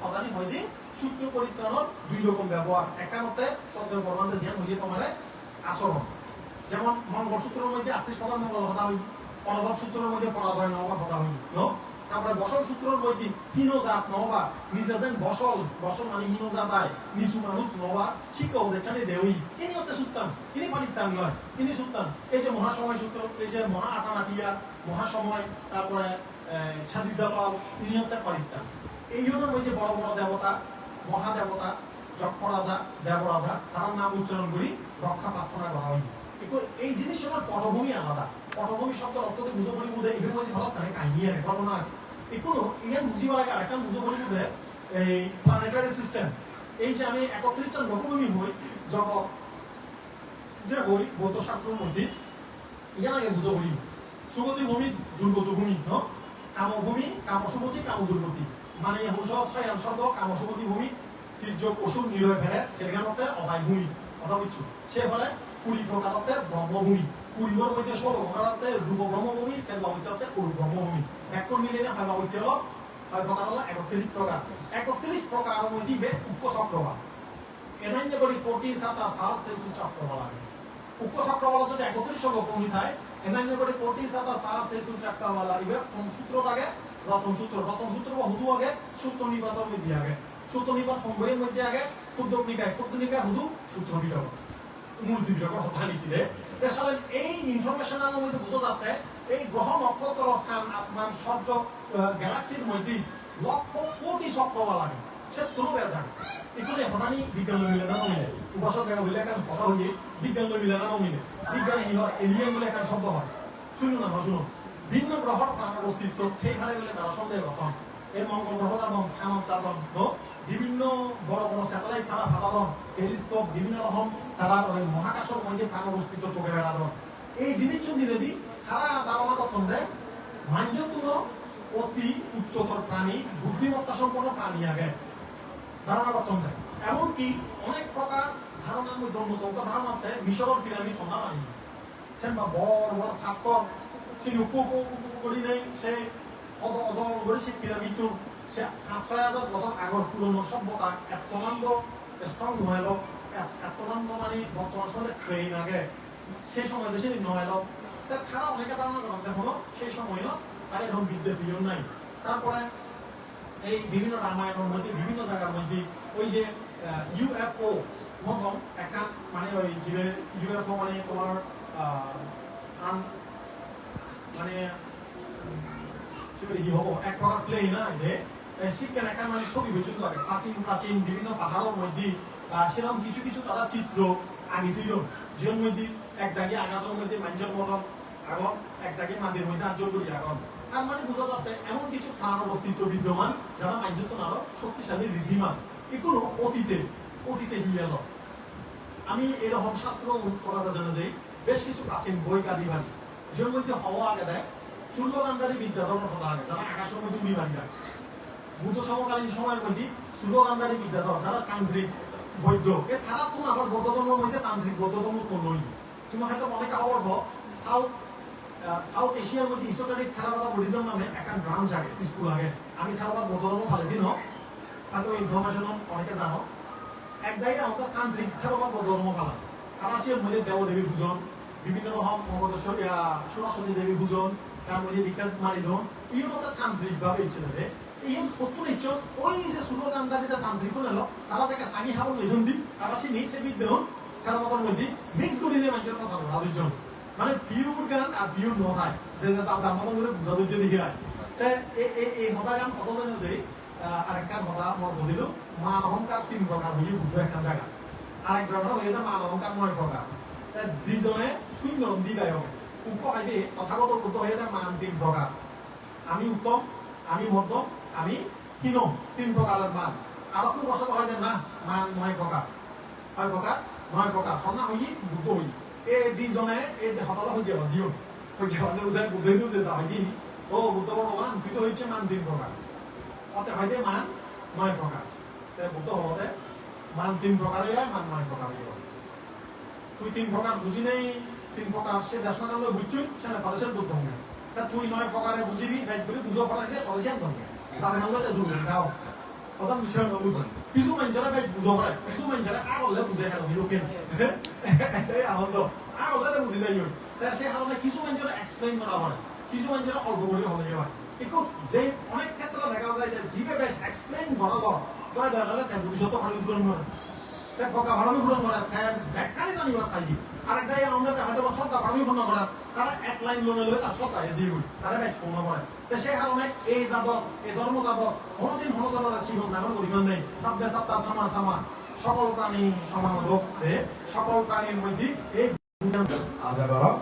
অদানি হয়তো সূত্র পরিত্রাণের দুই রকম ব্যবহার একটা মতে সদ্য বর্মান্তে যেন হইয়ে তোমার আচরণ যেমন মঙ্গলসূত্রের মধ্যে 38 প্রকার মঙ্গল কথা হই অনবব সূত্রের মধ্যে পরাজয় নহবার কথা হই তারপরে বসল সূত্রের মধ্যে হীনজাত নহবা নিজে যেন বসল বসল মানে হীনজাত আয় নিচু মানুষ নহবা শিক্ষক দেখছেন দেউই ইনি হতে সুত্তান ইনি পানিত্তান নয় ইনি সুত্তান এই যে মহাসময় সূত্র এই যে মহা আটানাটিয়া মহাসময় তারপরে ছাদিজাপাল ইনি হতে পানিত্তান এই জন্য মধ্যে বড় বড় দেবতা মহাদেবতা যক্ষ রাজা দেবরাজা তার নাম উচ্চারণ করি রক্ষা প্রার্থনা করা হয় এই জিনিস আমার পটভূমি আলাদা পটভূমি শব্দ অর্থ বুঝো করি বুঝে এর মধ্যে ভালো কানে কাহিনী আছে ঘটনা এগুলো ইয়ান বুঝিবা লাগে আরেকটা বুঝো করি বুঝে এই প্ল্যানেটারি সিস্টেম এই যে আমি 31 জন লোকভূমি হই জগৎ যে হই বৌদ্ধ শাস্ত্রের মধ্যে ইয়ান আগে বুঝো করি সুগতি ভূমি দুর্গত ভূমি ন কামভূমি কামসুগতি কামদুর্গতি মানে হুস ছয়ান শব্দ কামসুগতি ভূমি তীর্য পশু নিরয় ফেলে সেখানতে অবায় ভূমি কথা বুঝছো সে ফলে 20 প্রকারতে ব্রহ্মভূমি 20 মধ্যে 16 প্রকারতে রূপ ব্রহ্মভূমি সে বাবিততে অরূপ ব্রহ্মভূমি এক মিলে না হয় বাবিত হলো হয় প্রকার হলো 31 প্রকার 31 প্রকার মধ্যে উক্ক চক্রবাল এনান্য করি কোটি সাতা সাত সেসু চক্রবাল লাগে উক্ক চক্রবাল যদি 31 লোকভূমি থাকে এনান্য করি কোটি সাতা সাত সেসু চক্রবাল লাগে কোন সূত্র থাকে রতন সূত্র বা হুদু আগে সূত্র নিবাদর মধ্যে আগে সূত্র নিবাদ সম্বয়ের মধ্যে আগে ক্ষুদ্র নিকায় হুদু সূত্র নিবাদ মূল দুইটার কথা নিছিলে আসলে এই ইনফরমেশন আমার মধ্যে বুঝা যাচ্ছে এই গ্রহ নক্ষত্র সান আসমান সূর্য গ্যালাক্সির মধ্যে লক্ষ কোটি চক্রবাল লাগে সে কোনো বেজান এগুলো এখনানি বিজ্ঞান মিলে না মিলে উপাসক হইলে একটা কথা হইয়ে বিজ্ঞান মিলে না মিলে বিজ্ঞান এলিয়েন বলে একটা শব্দ হয় শুনুন না শুনুন ভিন্ন গ্রহর প্রাণের অস্তিত্ব সেইখানে গেলে তারা সন্দেহ রকম এই মঙ্গল গ্রহ যাবন সামন যাবন বিভিন্ন বড় বড় স্যাটেলাইট তারা ফাটাদন টেলিস্কোপ বিভিন্ন রকম তারা মহাকাশের মধ্যে প্রাণের অস্তিত্ব তোকে বেড়াদন এই জিনিস দিনে দি তারা ধারণা করতেন যে মাঞ্জতুন অতি উচ্চতর প্রাণী বুদ্ধিমত্তা সম্পন্ন প্রাণী আগে ধারণা করতেন যে এমনকি অনেক প্রকার ধারণার মধ্যে অন্যতম ধারণাতে মিশরের পিরামিড অন্য মানি সেন বা বড় বড় পাথর সে করি নেই সে অজল করে সে পিরামিডটোর সে 5,000 বছর আগর পুরনো সভ্যতা এতনন্দ স্ট্রং নহল এতনন্দ মানে বর্তমান সময় ট্রেন আগে সেই সময় দেশে নহল তার খারাপ অনেকে ধারণা করেন দেখো সেই সময় তার এরকম বিদ্যা বিলিয়ন নাই তারপরে এই বিভিন্ন রামায়ণের মধ্যে বিভিন্ন জায়গার মধ্যে ওই যে ইউএফও মতন একটা মানে ওই যে ইউএফও মানে তোমার মানে কি হবো এক প্রকার প্লেন না যে শিক্ষার একটা মানে ছবি পর্যন্ত আগে প্রাচীন বিভিন্ন পাহাড়ের মধ্যে সেরকম কিছু কিছু তারা চিত্র আগে তুইল যের মধ্যে এক দাগে আগাজের মধ্যে মাঞ্জল মতন আগন এক দাগে মাদের মধ্যে আঞ্চল করি আগন তার মানে বোঝা যাচ্ছে এমন কিছু প্রাণ অস্তিত্ব বিদ্যমান যারা মাঞ্জত আরো শক্তিশালী ঋদ্ধিমান এগুলো অতীতে হিলে আমি এরকম শাস্ত্র করাটা জানা যাই বেশ কিছু প্রাচীন বই কাদিবানি যের মধ্যে হওয়া আগে দেয় চূড়গান্ধারী বিদ্যাধর কথা আগে যারা আকাশের মধ্যে উড়ি বাড়ি বুদ্ধ সমকালীন সময়ের মধ্যে চূড়গান্ধারী বিদ্যাধর যারা তান্ত্রিক বৈদ্য এই তারা তুমি আবার বৌদ্ধ ধর্মের মধ্যে তান্ত্রিক বৌদ্ধ ধর্ম উৎপন্ন হইল তুমি হয়তো অনেকে অবর্ভ সাউথ এশিয়ার মধ্যে ইসোটারিক থেরাবাদা বুদ্ধিজম নামে একটা ব্রাঞ্চ আগে স্কুল আগে আমি থেরাবাদ বৌদ্ধ ধর্ম ভালো দিন হয়তো ইনফরমেশন অনেকে জানো এক জায়গায় আমাদের তান্ত্রিক থেরাবাদ বৌদ্ধ ধর্ম ভালো তারা সে মধ্যে দেব দেবী পূজন বিভিন্ন রকম মগধেশ্বর সরস্বতী দেবী পূজন তার মধ্যে দীক্ষা মারি ধন এইগুলো তান্ত্রিক ভাবে ইচ্ছে দেবে এই সত্তর ইচ্ছন ওই যে ষোলো জানদারি যে তান্ত্রিক এলো তারা যাকে সানি হাবল নিজন দি তারা সে নিচে বিদ্যমান থেরাবাদের মধ্যে মিক্স করে নিয়ে মানুষের কথা বলা দুজন মানে পিওর গান আর পিওর নথায় যে যার মতো করে বুঝা দিচ্ছে লিখে রায় এই হতা গান কত জানে যে আরেকটা হতা মই বলিল মান অহংকার 3 প্রকার হয়ে বুদ্ধ একটা জায়গা আরেক জায়গাটা হয়ে যায় মান অহংকার 9 প্রকার দুইজনে শূন্য দিদায় হবে উপ হয় যে তথাগত বুদ্ধ হয়ে যায় মান 3 প্রকার আমি উত্তম আমি মধ্যম আমি হীন 3 প্রকারের মান আর খুব বসত হয় যে না মান 9 প্রকার 9 প্রকার সন্না হই বুদ্ধ হই এই দুইজনে এই হতলা হয়ে যাওয়া জিও হয়ে যাওয়া যে বুদ্ধ হইতো যে যাই দিন ও বুদ্ধ ভগবান তুই তো হচ্ছে মান 3 প্রকার অতে হয় যে মান 9 প্রকার তাই বুদ্ধ হতে মান 3 প্রকারে হয় মান 9 প্রকারে হয় তুই 3 প্রকার বুঝি নেই 3 প্রকার সে দেশনা কালে বুঝছুই সেটা কলেজের বুদ্ধ হবে তা তুই 9 প্রকারে বুঝিবি বাইক বলে বুঝো পড়া গেলে কলেজের বুদ্ধ হবে সাধারণত জুড়ে দাও কথা মিশন বুঝুন কিছু মানুষেরা বাইক বুঝো পড়ে কিছু মানুষেরা আগলে বুঝে কেন লোকে এটাই আনন্দ আগলে বুঝি যাই তাই সে কারণে কিছু মানুষেরা এক্সপ্লেইন করা হয় কিছু মানুষেরা অল্প করে হলে হয় একটু যে অনেক ক্ষেত্রে দেখা যায় যে জিবে ব্যাচ এক্সপ্লেইন করা দর তাই দেখা তাই ভবিষ্যৎ ভালো পূরণ করে তাই পকা ভালো পূরণ করে তাই ব্যাখ্যানি জানিবার চাই আরেক দায় আমাদের হয়তো শ্রদ্ধা ভালো পূর্ণ করে তারা এক লাইন লোনে লয়ে তার শ্রদ্ধা এজি হই তারা ব্যাচ পূর্ণ করে তো সেই কারণে এই যাদব এই ধর্ম যাদব কোনোদিন মনোজনের জীবন নাগর পরিমাণ নেই সাব্বে সাত্তা সামা সামা সকল প্রাণী সমান লোক সকল প্রাণীর মধ্যে এই ada barang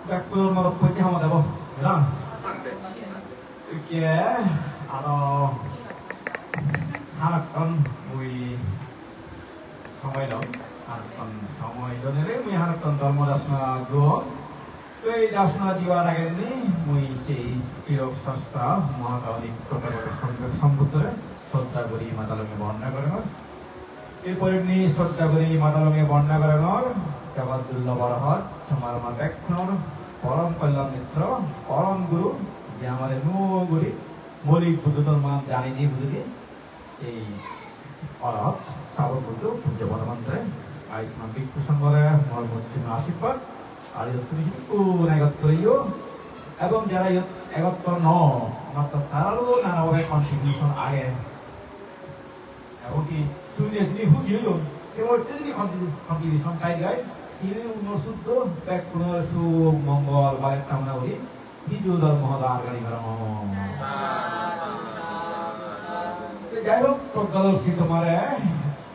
bakul marok putih sama dabo bilang oke ada harapan mui sampai dong harapan sampai dong ini mui harapan dharma dasna groh এই dasna diwara ini mui si tirok sastra Mahakali প্রকারের সম্বুদ্ধরে শ্রদ্ধা করি মাতালকে বর্ণনা করেন এরপরে নিয়ে শ্রদ্ধা করি মাতালকে বর্ণনা করেন জগদ্দুল্লভ বরহত তোমার মা ব্যাখ্যান পরম কল্যাণ মিত্র পরম গুরু যে আমাদের গুরি মৌলিক বুদ্ধতর মান জানি দিয়ে বুঝে দিয়ে সেই অরহত শ্রাবণ বুদ্ধ পূজ্য বর্মন্ত্রে আয়ুষ্মান বিক্ষুষণ বলে মর্মজন্য আশীর্বাদ আর তুমি একত্রীয় এবং যারা একত্র ন মাত্র তারারও নানাভাবে কন্ট্রিবিউশন আগে এমনকি শুনে শুনি বুঝিয়ে সেবার টেলি কন্ট্রিবিউশন তাই গায় সিনে উন্নশুদ্ধ ব্যাক পুনর সুমঙ্গল বা কামনা করি হিজু ধর্ম আর গাড়ি যাই হোক প্রজ্ঞাদর্শী তোমার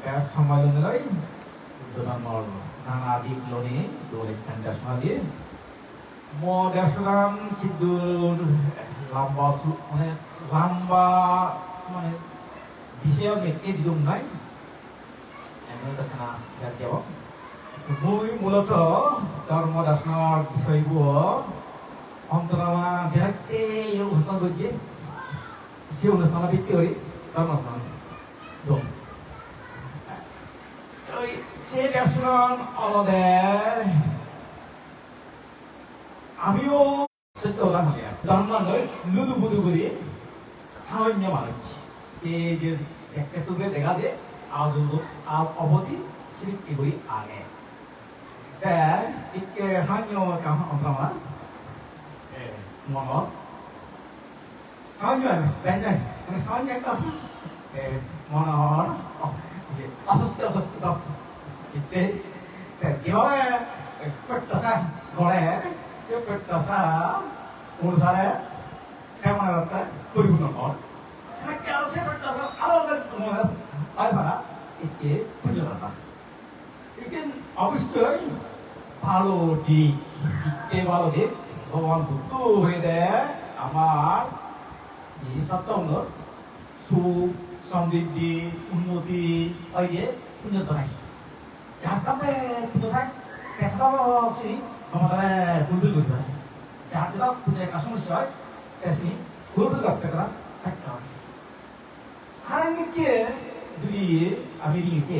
ব্যাস সম্মেলনের ধর্মর নানা দিক লোনে দোল একখান দিয়ে দেশরাম সিদ্ধুর লম্বা মানে লম্বা মানে বিষয় মেটকে দিদুম নাই এমন দেখা যাব মই মূলত ধর্ম দাসনার বিষয়গুলো অন্তরামা যেতে এই অনুষ্ঠান করছে সেই অনুষ্ঠানের ভিত্তি করে ধর্মাসন দম সে দর্শন অলদে আমিও সত্য কথা মানে ধর্মানয় লুদু বুদু করে সামান্য মানুষ সে যে একটা তুলে দেখা দে আজ অবধি sedikit beri aneh. Dan ikke sanyo kamu orang mono. Sanyo banyak. Ini sanyo kamu mono. Asas kita. Kita gimana? Pertasa boleh. Siapa pertasa? Urusannya kamu nanti kurikulum nomor. Sekarang siapa pertasa? Kalau kan apa? Ikke punya apa? लेकिन अवश्य ভালো দিক দিকতে ভালো দিক ভগবান বুদ্ধ হয়ে দেয় আমার এই সপ্তম সুখ সমৃদ্ধি উন্নতি ওই যে পুণ্যত নাই যার সামনে পুণ্য থাক পেছাটা সে আমাদের ফুলফিল করতে পারে যার যেটা পুণ্যের একটা সমস্যা হয় তেমনি ফুলফিল করতে পারা থাকতে হবে আর এমনি কে যদি আমি দিয়েছি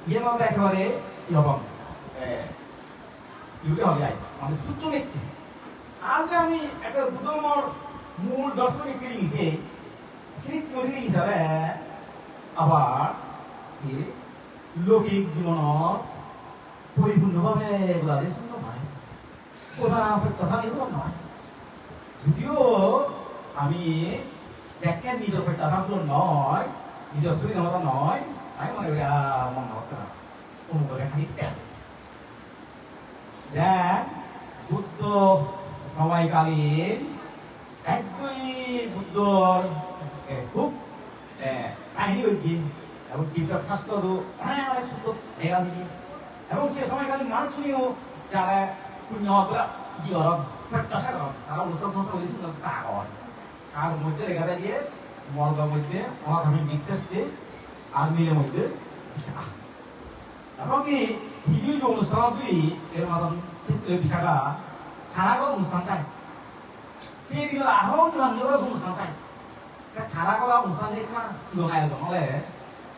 ইয়ে মধ্যে একেবারে এরকম ইউকে হবে মানে সূত্র ব্যক্তি আজ আমি একটা বুধমর মূল দর্শন ব্যক্তি দিয়েছি সেই তৈরি হিসাবে আবার লৌকিক জীবনত পরিপূর্ণভাৱে বোলালে সুন্দৰ নহয় কথা সত্যাচাৰী নহয় যদিও আমি যাকে নিজৰ সত্যাচাৰটো নহয় নিজৰ সুবিধামতো নহয় আমি মনে করি মন হতো না অনুভবে খালি যে বুদ্ধ সময়কালীন একদমই বুদ্ধর খুব কাহিনী হচ্ছে এবং টিকটক শাস্ত্র도 অনেক সূত্র দেখা দিই এবং সে সময়কালীন মানুষজনীয় যারা পুণ্যকরা ইয়রব প্রত্যাশা করেন তারা অনুষ্ঠান বলেছিল তা হয় তার মধ্যে লেখা দিয়ে মর্গের মধ্যে অনাধার্মিক বিশ্বাসকে আর মিলের মধ্যে এবং কি হিন্দু যে অনুষ্ঠানগুলি এর মাধ্যমে বিশাখা খারাপ অনুষ্ঠান থাকে সেই দিকে আরো রান্নার অনুষ্ঠান থাকে খারাপ অনুষ্ঠান যেটা সিং আয়োজন হলে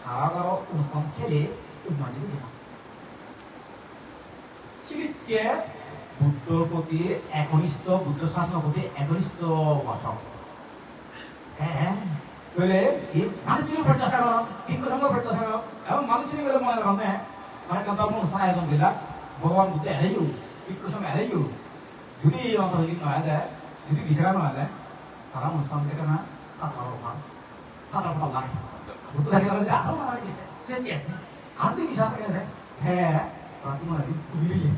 খারাপ অনুষ্ঠান খেলে উন্নতি হয়েছে সেদিকে বুদ্ধর প্রতি একনিষ্ঠ বুদ্ধ শাসনের প্রতি একনিষ্ঠ ভাষক হ্যাঁ বলে মানুষের প্রত্যাশা করো ভিক্ষু সংঘ প্রত্যাশা করো এবং মানুষের বলে মনে করেন মানে ধর্ম অনুষ্ঠান আয়োজন বিলাক ভগবান বুদ্ধ এড়াইও ভিক্ষু সংঘ এড়াইও যদি অন্তর্ভুক্ত নয় যায় যদি বিচারা নয় যায় তারা অনুষ্ঠান থেকে না ফাটার ফাটার লাগে বুদ্ধ থাকে বলে আরো মারা গেছে শেষ কি আছে আর যদি বিচার থাকে হ্যাঁ তারা তোমার বুঝিয়ে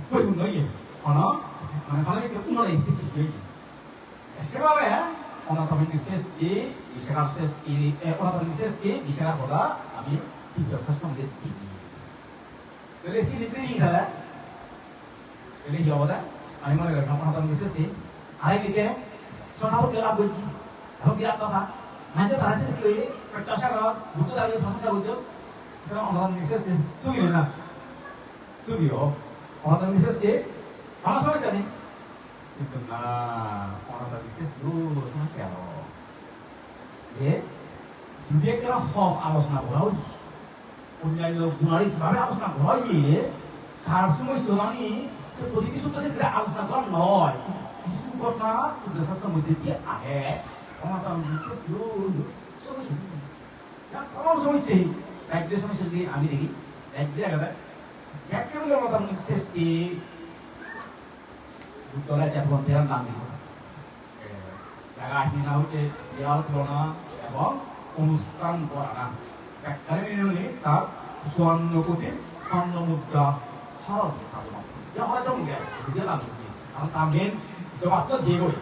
বই উন্নয়ন অন মানে ভালো উন্নয়ন সেভাবে অনাথমিক শেষটি বিশাখার শেষটি অনাথমিক শেষটি বিশাখার কথা আমি টিকটক শাস্ত্র মধ্যে দিই তাহলে সিলিপি ইসারা তাহলে কি হবে আমি মনে করি অনাথমিক শেষটি আরেকদিকে সোনাও গেলা বলছি এবং বিরাট কথা মানে তারা সে কি প্রত্যাশা করা বুদ্ধ দাঁড়িয়ে ভাষা বলতো সেটা অনাথমিক শেষটি সুবিধা না সুবিধা অনাথমিক শেষটি আমার সমস্যা নেই কিন্তু না অনাথমিক শেষ দূর সমস্যা যদি একটা হক আলোচনা করা হয় অন্যান্য গুণালী ভাবে আলোচনা করা হয় তার সমস্যা আমি প্রতিটি সূত্র ক্ষেত্রে আলোচনা করা নয় কিছু ঘটনা শাস্ত্রের মধ্যে দিয়ে আহে অনাথমিক শেষ সমস্যা রাজ্যের সমস্যা যদি আমি দেখি রাজ্যে যাকে বলে অনাথমিক শেষটি উত্তরা যখন বেরান নাম দিব জায়গা আসি না হচ্ছে দেওয়াল তুলনা এবং অনুষ্ঠান করা না কারণ তার স্বর্ণ কোটি স্বর্ণ মুদ্রা হরত যা হরত মুদ্রা কারণ তার মেন জবাবটা যে করি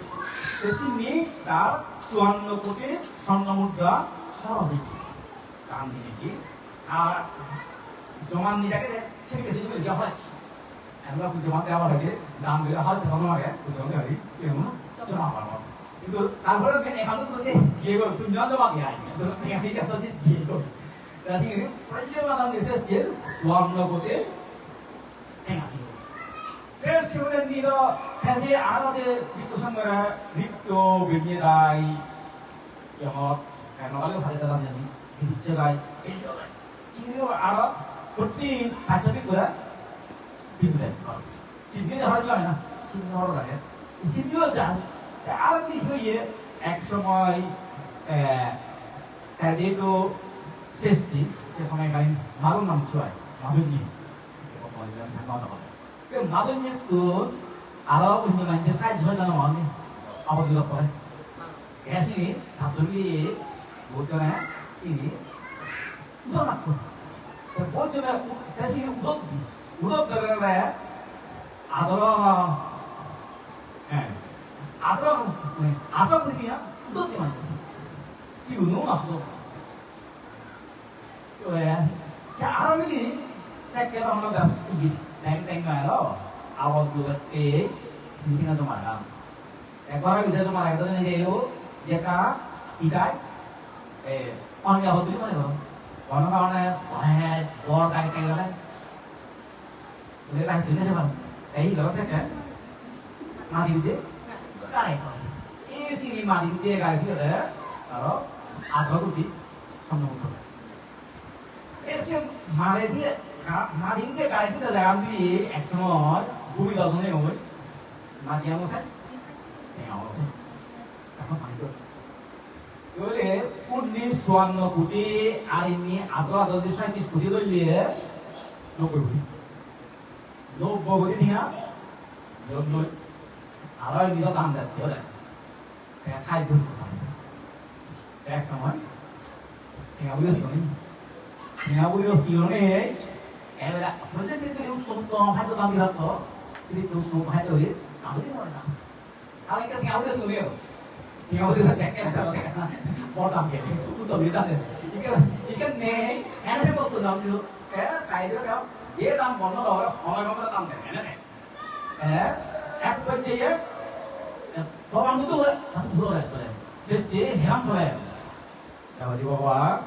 তেমনি তার স্বর্ণ কোটি স্বর্ণ মুদ্রা হরত কারণ কি আর জমান নিজাকে সেদিকে দিতে যা হচ্ছে আমরা জমা দেওয়ার আগে দাম দিলে হয়তো জমা আগে জমা আগে সেগুলো জমা করবো কিন্তু তারপরে এখানে তো যে পুণ্য জমা দিয়ে আসবে এখানে যত যে রাশি কিন্তু প্রত্যেক বিশেষ যে স্বর্ণ কোটে আছে সেগুলো নিল যে আরো যে ঋতু সংগ্রহ ঋতু বিজ্ঞাই যেমন নগালেও ভালো দাম জানি জায়গায় এই জায়গায় চিনিও আরো প্রতি আধ্যাত্মিক করে সিদ্ধিতে হওয়ার হয় না সিদ্ধি হওয়ার লাগে সিদ্ধিও যান আর কি হইয়ে এক সময় যেহেতু শেষটি সে সময়কালীন মাদন নাম ছয় মাজনী মাজনী তো আরো অন্য মানুষের সাহায্য হয় জানো আমি আবদ্ধ করে এসিনি ভাবলি বলতে তিনি উদর রাখতো বলছে এসিনি উদর উদর দেবে আদর আদর আদর করিয়া উদর দিমান সিউনো আসলো তো আরো মিলি সেকেন্ড আমরা ব্যবসা ট্যাং ট্যাং মারো আওয়াজ গুলোকে দিদিনা তো মারলাম একবার বিদেশ মারা গেছে যে যেটা ইটাই অন্য হতে পারে কোনো কারণে বড় গাড়ি খাই গেলে তাই তুলে যাবেন এই গেল থেকে মাটি দিয়ে গাড়ি খাওয়া এই সিঁড়ি মাটি দিয়ে গাড়ি দিয়ে আরো আগ্রহ করতে সম্ভব এসে মারে দিয়ে মারি দিয়ে গাড়ি দিতে যায় আমি এক সময় বুড়ি দলনে ওই মা দিয়া মশাই এখন পানি তো বলে 1954 কোটি আর এমনি আদর আদর দিয়ে 37 কোটি ধরলিয়ে 90 কোটি 90 কোটি দিয়া আরো নিজে দাম দেখতে হবে খাই ভুল এক সময় tinggal sini tinggal sini era berarti itu untuk hatu kami hatu jadi untuk hatu ini kamu tidak mana kalau kita tinggal sini cek kan mau tampil untuk lihat ikan nih enak sih waktu dalam itu kayak itu kan dia dalam kono loh orang kamu datang deh enak apa aja ya orang itu lah satu dua lah jadi heran soalnya kalau di bawah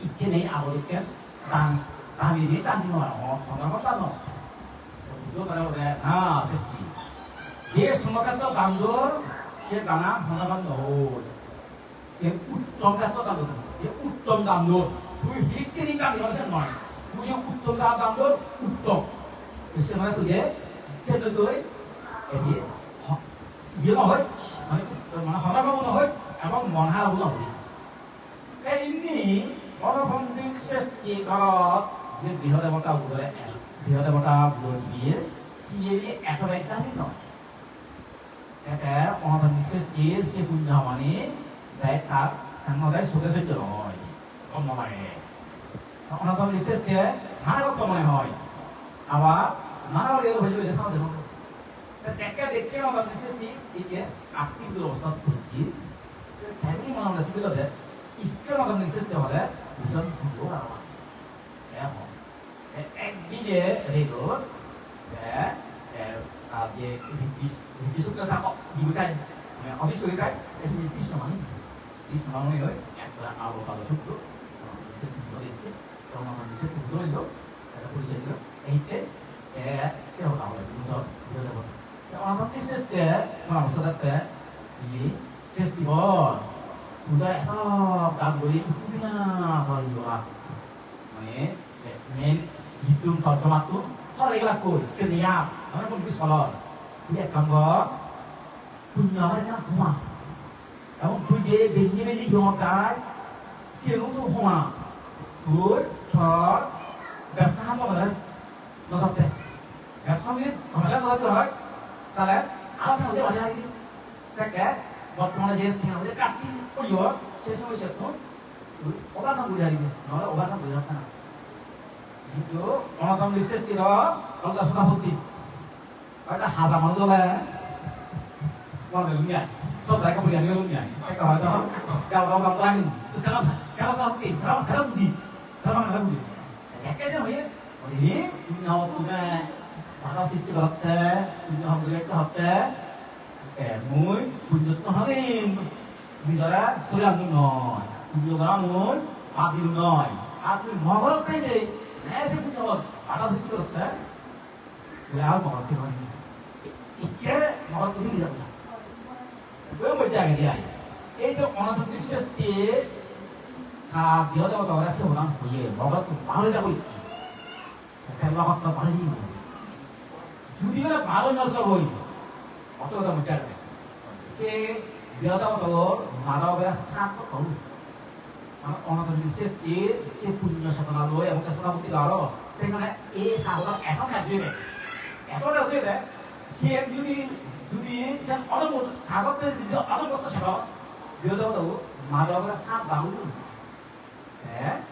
이게 내 아버지께 땅이 땅이 나와 건강한 땅어 그거 말하고 그래 됐지 얘 수목한 또 담도 쟤 가나 건강한 노 쟤 웃던 또 담도 얘 웃던 담도 그 히끼리 담이 어디서 말 그냥 웃던 담도 웃던 그래서 말해 그게 쟤들도 애기 얘가 왜 아니 mana 하나가 보나 왜 아마 뭐 하나 보나 우리 ini orang princess jika dia dihada mata buat dihada mata buat dia sihir atau apa ni no kata orang princess dia si punya mana baik tak sama dah suka saja loh kamu mana orang princess dia mana kau mana hoy awak mana orang itu baju sama dengan cakap dekat orang princess ni ini aktif dulu ustaz pergi tapi mana orang itu ada 이끌어가는 시스템을 우선 구조하라. 이게 그리고 이게 디스크가 다 이거까지 어디서 여기까지 그래서 이 디스크만 이거 약간 아로바도 좋고 시스템 도있지 그러면 시스템 도있죠 보시죠 이때 세워 나와요 이거 여러분 아마 시스템 뭐 써다 이 시스템 udah gangguin punya kalau luar, main hidung kalau cuma tu, kalau lagi laku, keniap, mana pun bisa kalau dia ganggu punya mereka rumah, kamu punya bini yang cai, siapa tu rumah, tur, thor, ব্যবসা apa boleh, nggak ব্যবসা ni, kemarin nggak tu hay, salah, alat yang dia bayar ini, cek বর্তমানে যে আমাদের কাটটি করিও সে সময় সে তো ওবাকাম বুঝে আসবে নহলে ওবাকাম বুঝে আসবে না কিন্তু অনাতম সৃষ্টির অলগা সভাপতি একটা হাজা মানুষ হলে মনে লুঙ্গিয়া সব জায়গা বলি আমি লুঙ্গিয়া একটা হয়তো কালো কালো কালো রাখেন তো কালো কালো সভাপতি কালো কালো বুঝি কালো বুঝি একেছে হয়ে ওই তুমি তুমি ভালো সৃষ্টি করতে তুমি হবে একটা হতে mũi bunyi harin bicara sudah nunoi bunyi bangun mati nunoi aku mau kan deh nasi punya ada sesuatu kan ya mau kan ini ikhlas mau tuh tidak bisa gue mau jaga dia itu orang tuh bisnis dia dia udah tahu rasa orang punya mau tuh baru jago kan mau tuh baru sih jadi kan baru nasi kau 어떤 거다 문제 알아요. 제 여자도 마다오베라 사고 거우. 어느 정도 스테이 세 분녀 사도나로 에모가 사도나부터 알아. 생각에 이 사고가 에터 가지고 돼. 에터 가지고 돼. 시엠 주디 참 어느 뭐 가격대 이제 어느 것도 싫어. 여자도 마다오베라 사고 나오고. 네.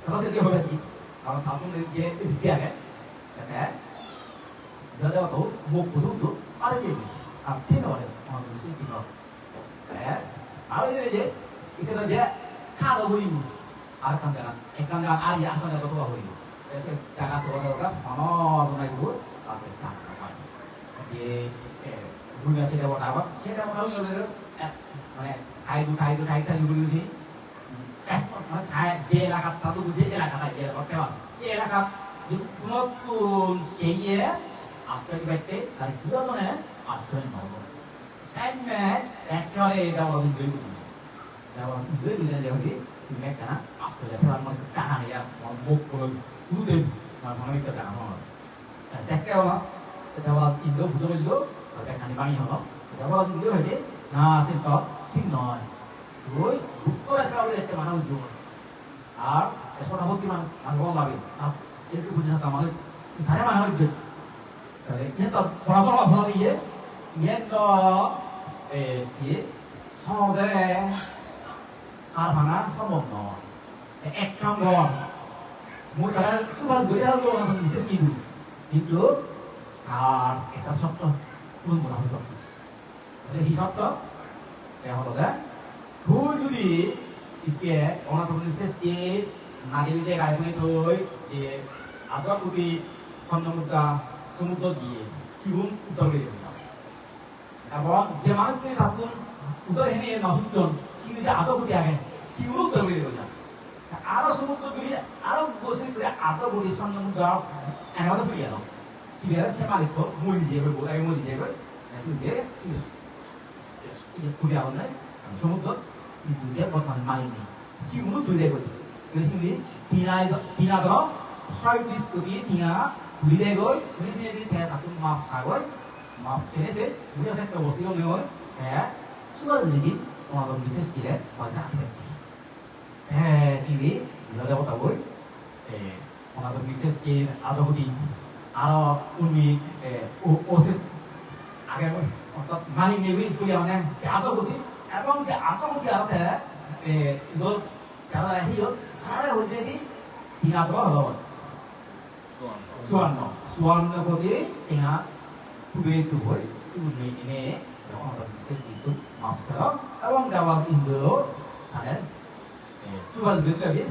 그래서 이제 뭐였지? 다음 이제 이렇게 하게. 네. 여자도 목 구성도 빠르게 해주시. 앞에는 어려. 시스템으로. 그래. 아버지는 이제 이때는 이제 카드 보이고 아르칸자가 액간자가 아리 아르칸자가 돌아보이고. 그래서 자가 돌아가다가 번호도 앞에 자. 이게 우리가 세대고 나와 세대고 나오려면 মানে খাইটা ইউরিনি 제 এলাকা তা도 যে এলাকাটা যে করতে হয় সে এলাকা নতুন সেই 아스트라기 갈 때, 나는 그 전에 아스트라기 먹어. 삶에 액혈에 내가 얻은 늙거든요. 내가 얻은 늙거든요, 여기. 맥가나 아스토리아 프랑만 짱이야 목을 우대 방금 그 짱어 대가와 대가와 인도 부족을로 대가니 방이 하나 대가와 인도 해지 나 센터 팀 너이 rồi lúc sao để cho mà nó dùng sau đó khi mà ăn ngon là cái bún chả tamago thấy mà nó dùng đấy nhất là 뭐라 이게 옛거 이 서대 하나 서먹노 액kam거 뭐가 수반 그래도 하는 있으시도 itu kita sokto pun 뭐라 하죠 근데 이 sokto yang apa যদি 이게 어나더는 세스티 나길대 가이브에 도이 제 아가부디 선nom과 সমুদ্রজি শিবুন উত্তরকে দিয়েছে এবং যে মানুষটি থাকুন উত্তর হেনে নসুজন তিনি যে আদবুদি আগে শিবুন উত্তরকে দিয়েছে আরো সমুদ্রগুলি আরো বসে করে আদবুদি 선nom과 এনাদের বুঝিয়ে দাও সিবিআর সেমালিক মূল্য যে বলে আগে মূল্য যে বলে সিবিআর তিনি বুঝিয়ে দাও না সমুদ্র 이게 뭐만 말이니 지금은 둘이되고 그래서 디나도 서비스들이 디나 둘이되고 우리들이 대답은 막 사고 막 세네세 우리가 생각 못하고 있는 수가들이 오늘 미세스길에 맞아 지금 여자 보다고 오늘 미세스길 아도부디 알아 우리 오스 아게 어떤 많이 내비 그냥 아도부디 এবং যে আতঙ্ক আছে ইগল যারা হিও তারা হচ্ছে কি তিনাতো হলো সুয়ান্ন কোটি তিনা খুবই তুই সুনি এনে আমাদের বিশেষ কিন্তু মাপসা এবং দাওয়া কিন্তু তাদের সুবাল দিতে হবে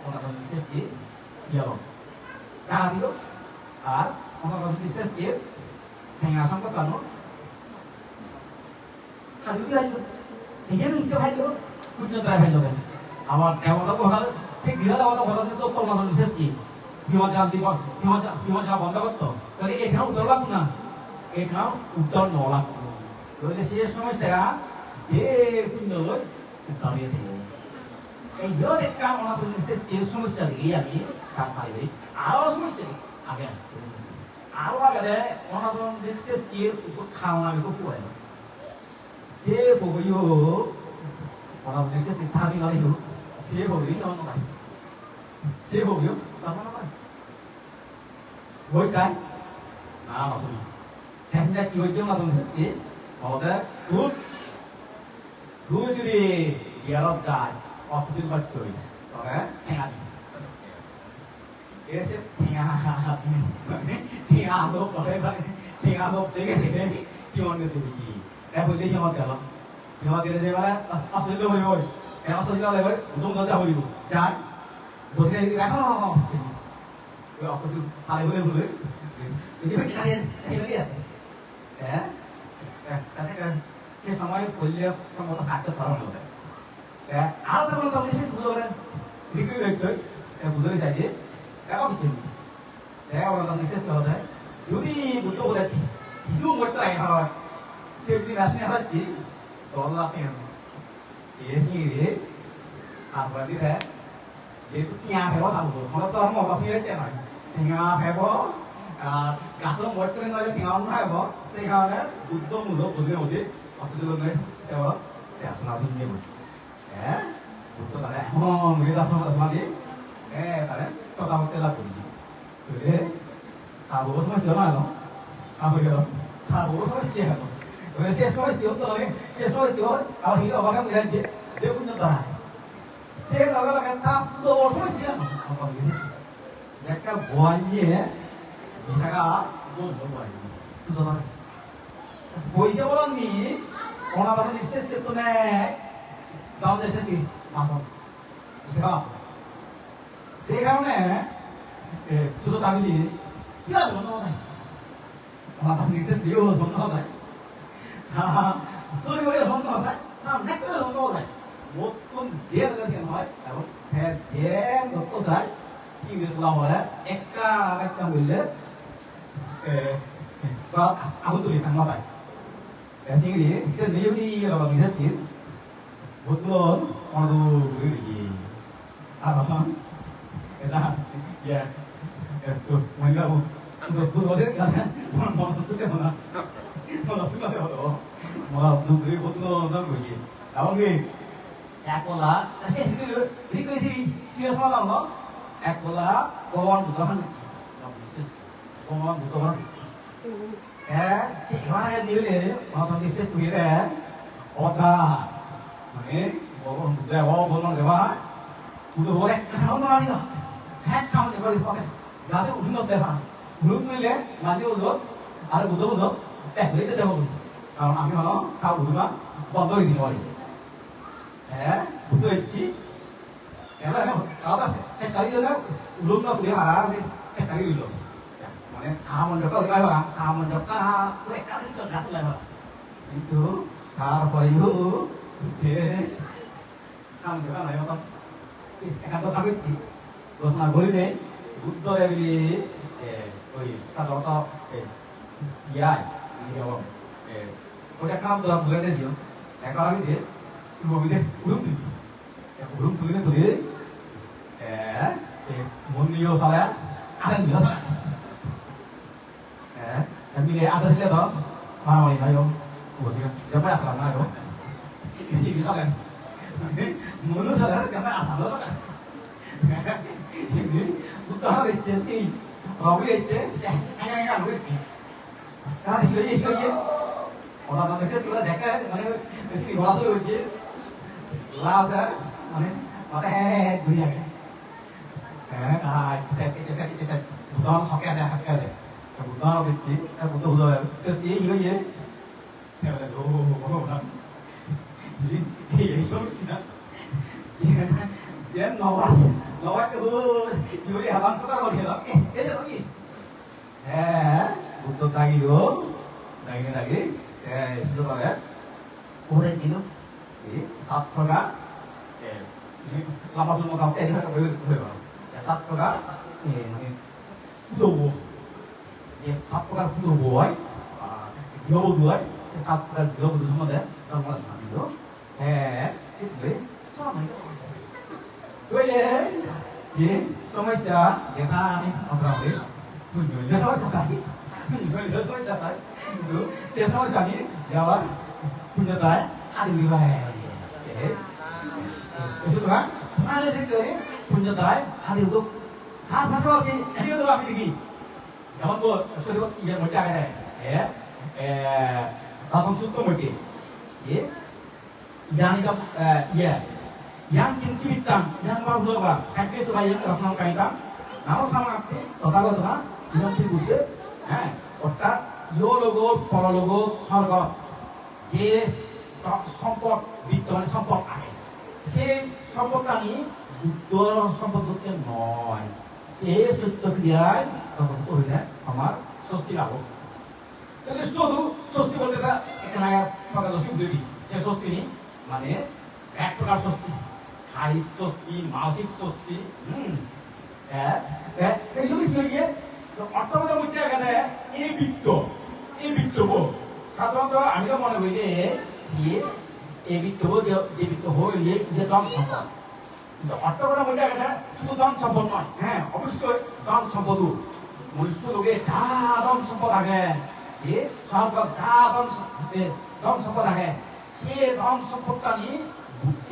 ওনাদের বিশেষ কি ইয়া যা দিল আর ওনাদের বিশেষ কি হেঙ্গা সংকট 가족이 하려고 얘는 이제 하려고 군전들 하려고 아마 대화도 보다 그 미라다와도 보다 또 또만 있었지 비와자 디고 비와자 본다고 또 그래 এখানে উত্তর লাগু না এখানে উত্তর নলা 그런데 সেই সমস্যা가 যে 군전을 দাঁড়িয়ে থাকে এই 여대가 오나 분리스 이 সমস্যা를 이야기 다 파이리 아로 সমস্যা 아게 아로 하게 오나 분리스 이 খাওয়ানো কোয়া요 সে বগিও ওরা নেক্সট থাকি গালিও সে বগি কেমন হয় সে বগিও কেমন হয় বইসাই না আসলে সেটা কি হইছে না তুমি সত্যি ওটা খুব খুব যদি ইয়ারব গাছ অসুস্থ বাচ্চই তবে ঠেঙা এসে ঠেঙা তো করে ঠেঙা তো দেখে দেখে কি মনে হচ্ছে কি এখন দেখি আমার গেলাম আমাদের যে বেলা আসলে হইব আসলে গেলে উদম দাদা হইব যাই বসে রাখো আসলে আলে বলে বলে সে সময় করলে সম্ভবত কাটতে পারবো না আরো তেমন তো সে বুঝো বলে বিক্রি হচ্ছে বুঝতে চাই যে এখন কিছু ওরা তো নিষেধ চলে যদি বুঝতে বলেছি কিছু করতে হয় যদি রাশি হচ্ছে dollarnya ini apa dia itu tiang hebo tahu kalau tuh mau kasih aja nih tiang hebo kata buat kalian aja tiang hebo sekarang butuh mudah butuh pasti dulu nih coba ya langsung nih butuh tadi kita sama dia tadi sudah hotel lagi jadi tahu semua siapa loh apa gitu tahu semua siapa 세 소리스요 또 세 소리스요 아 이거 막하면 이제 대군도 다 세 나가면 다또 소리스야 아까 얘기했어 약간 뭐하니 이사가 뭐 뭐하니 수선아 보이지 않니 오나다는 스트레스 때문에 나온데 스트레스 마서 이사가 세가네 수선 다니니 이거 좀 넣어서 오나다는 스트레스 이거 좀 넣어서それを本当はさ、なくて本当はさ、もっと全部がせんのはい、全部とさ、チームスラムは、がったんで、aku tulis sama apa? Sehingga dia, bisa dia beli kalau bisa sih, betul. 어느 그러기. 아, 그다 예. 그 뭐냐고 그 어제 가는 뭐 어떻게 뭐나 뭐 순간에 뭐 그게 못 넣는 거지. 나온 게 এক বলা আজকে হিন্দি করেছি চির সমাধান হলো এক বলা ভগবান বুদ্ধবান ভগবান বুদ্ধবান হ্যাঁ সেখানে নিলে মহাত্মা বিশেষ তুলে অদা মানে ভগবান বুদ্ধ বললাম দেবা বুদ্ধ বলে কারণ মানি না হ্যাঁ কাম করে পাবে যাতে উন্নত দেবা উন্নত করলে মাঝে বললো আর বুদ্ধ বললো এক হইতে যাবো কারণ আমি হলো খাও বুঝবা বন্ধ হয়ে দিতে পারি হ্যাঁ বুঝতে পারছি এবার খাওয়া সেটাই জন্য উলুম না তুলে মারা সেটাই রইল মানে খামন্ডকা ওই বাবা খামন্ডকা ওই কালি তো গাছ লাগা কিন্তু তারপরেও যে খামন্ডকা নাই মত এখান কথা কইছি ঘটনা বলিলে বুদ্ধ এগুলি ওই সাধারণত ইয়াই যেমন ওটা কাম তো বলে দিয়েছিল একবার আমি দিয়ে Rumite, urum tuline tuli, munio salah, ada munio salah, kami ni ada sila tu, mana mana nayo, buat siapa yang kalah nayo, isi bisa kan, munio salah, jangan ada salah, ini bukan ada jadi, rawi itu, enggak, kalau itu, orang orang mesti sudah jaga, mana mesti bola tu je. Lao thế, nó thế bây giờ cái đó học cái này học cái này, cái đó bị tí, cái bút rồi, cái gì theo là đồ có lắm, thì vậy số gì đó, chỉ nó cái chỉ có làm sao ta còn hiểu lắm, cái gì, bút lagi dulu, lagi, sudah lah ya, udah gitu. सात प्रकार lama sebelum kamu ini kan ya सात प्रकार ini budowo ya सात प्रकार budowo budowo सात प्रकार budowo itu semua deh kalau mau sama itu itu sama itu gue ya sama saja ya kan ini apa ini punya sama siapa punya sama siapa itu saya sama siapa ini jawab punya tak ada di mana itu kan ada sekali punya tak ada itu hal pasal sih ini itu apa lagi jangan buat sudah yang macam ni tahun suku mungkin yang itu yang kinsi bintang yang baru dulu sampai supaya yang orang kaya nama sama apa kalau tu kan yang pilih otak yo logo polo logo sarga যে সম্পদ বিদ্যমান সম্পদ আছে সেই সম্পদটা নিয়ে বুদ্ধ সম্পদ করতে নয় সে সত্য ক্রিয়ায় হইলে আমার স্বস্তি লাভ তাহলে শুধু স্বস্তি বলতে এখানে প্রকাশ সুন্দরী সে স্বস্তি নেই মানে এক প্রকার স্বস্তি শারীরিক স্বস্তি মানসিক স্বস্তি এইগুলি কি অর্থবোধের মধ্যে এখানে এই বৃত্ত সাধারণত আমি তো মনে করি যে এই বৃত্ত যে বৃত্ত হইলে যে ধন সম্পদ কিন্তু অর্থবোধের মধ্যে এখানে শুধু ধন সম্পদ নয় অবশ্যই ধন সম্পদও মনুষ্য লোকে যা ধন সম্পদ আগে সরকার যা ধন সম্পদ আগে সে ধন সম্পদটা নিয়ে বুদ্ধ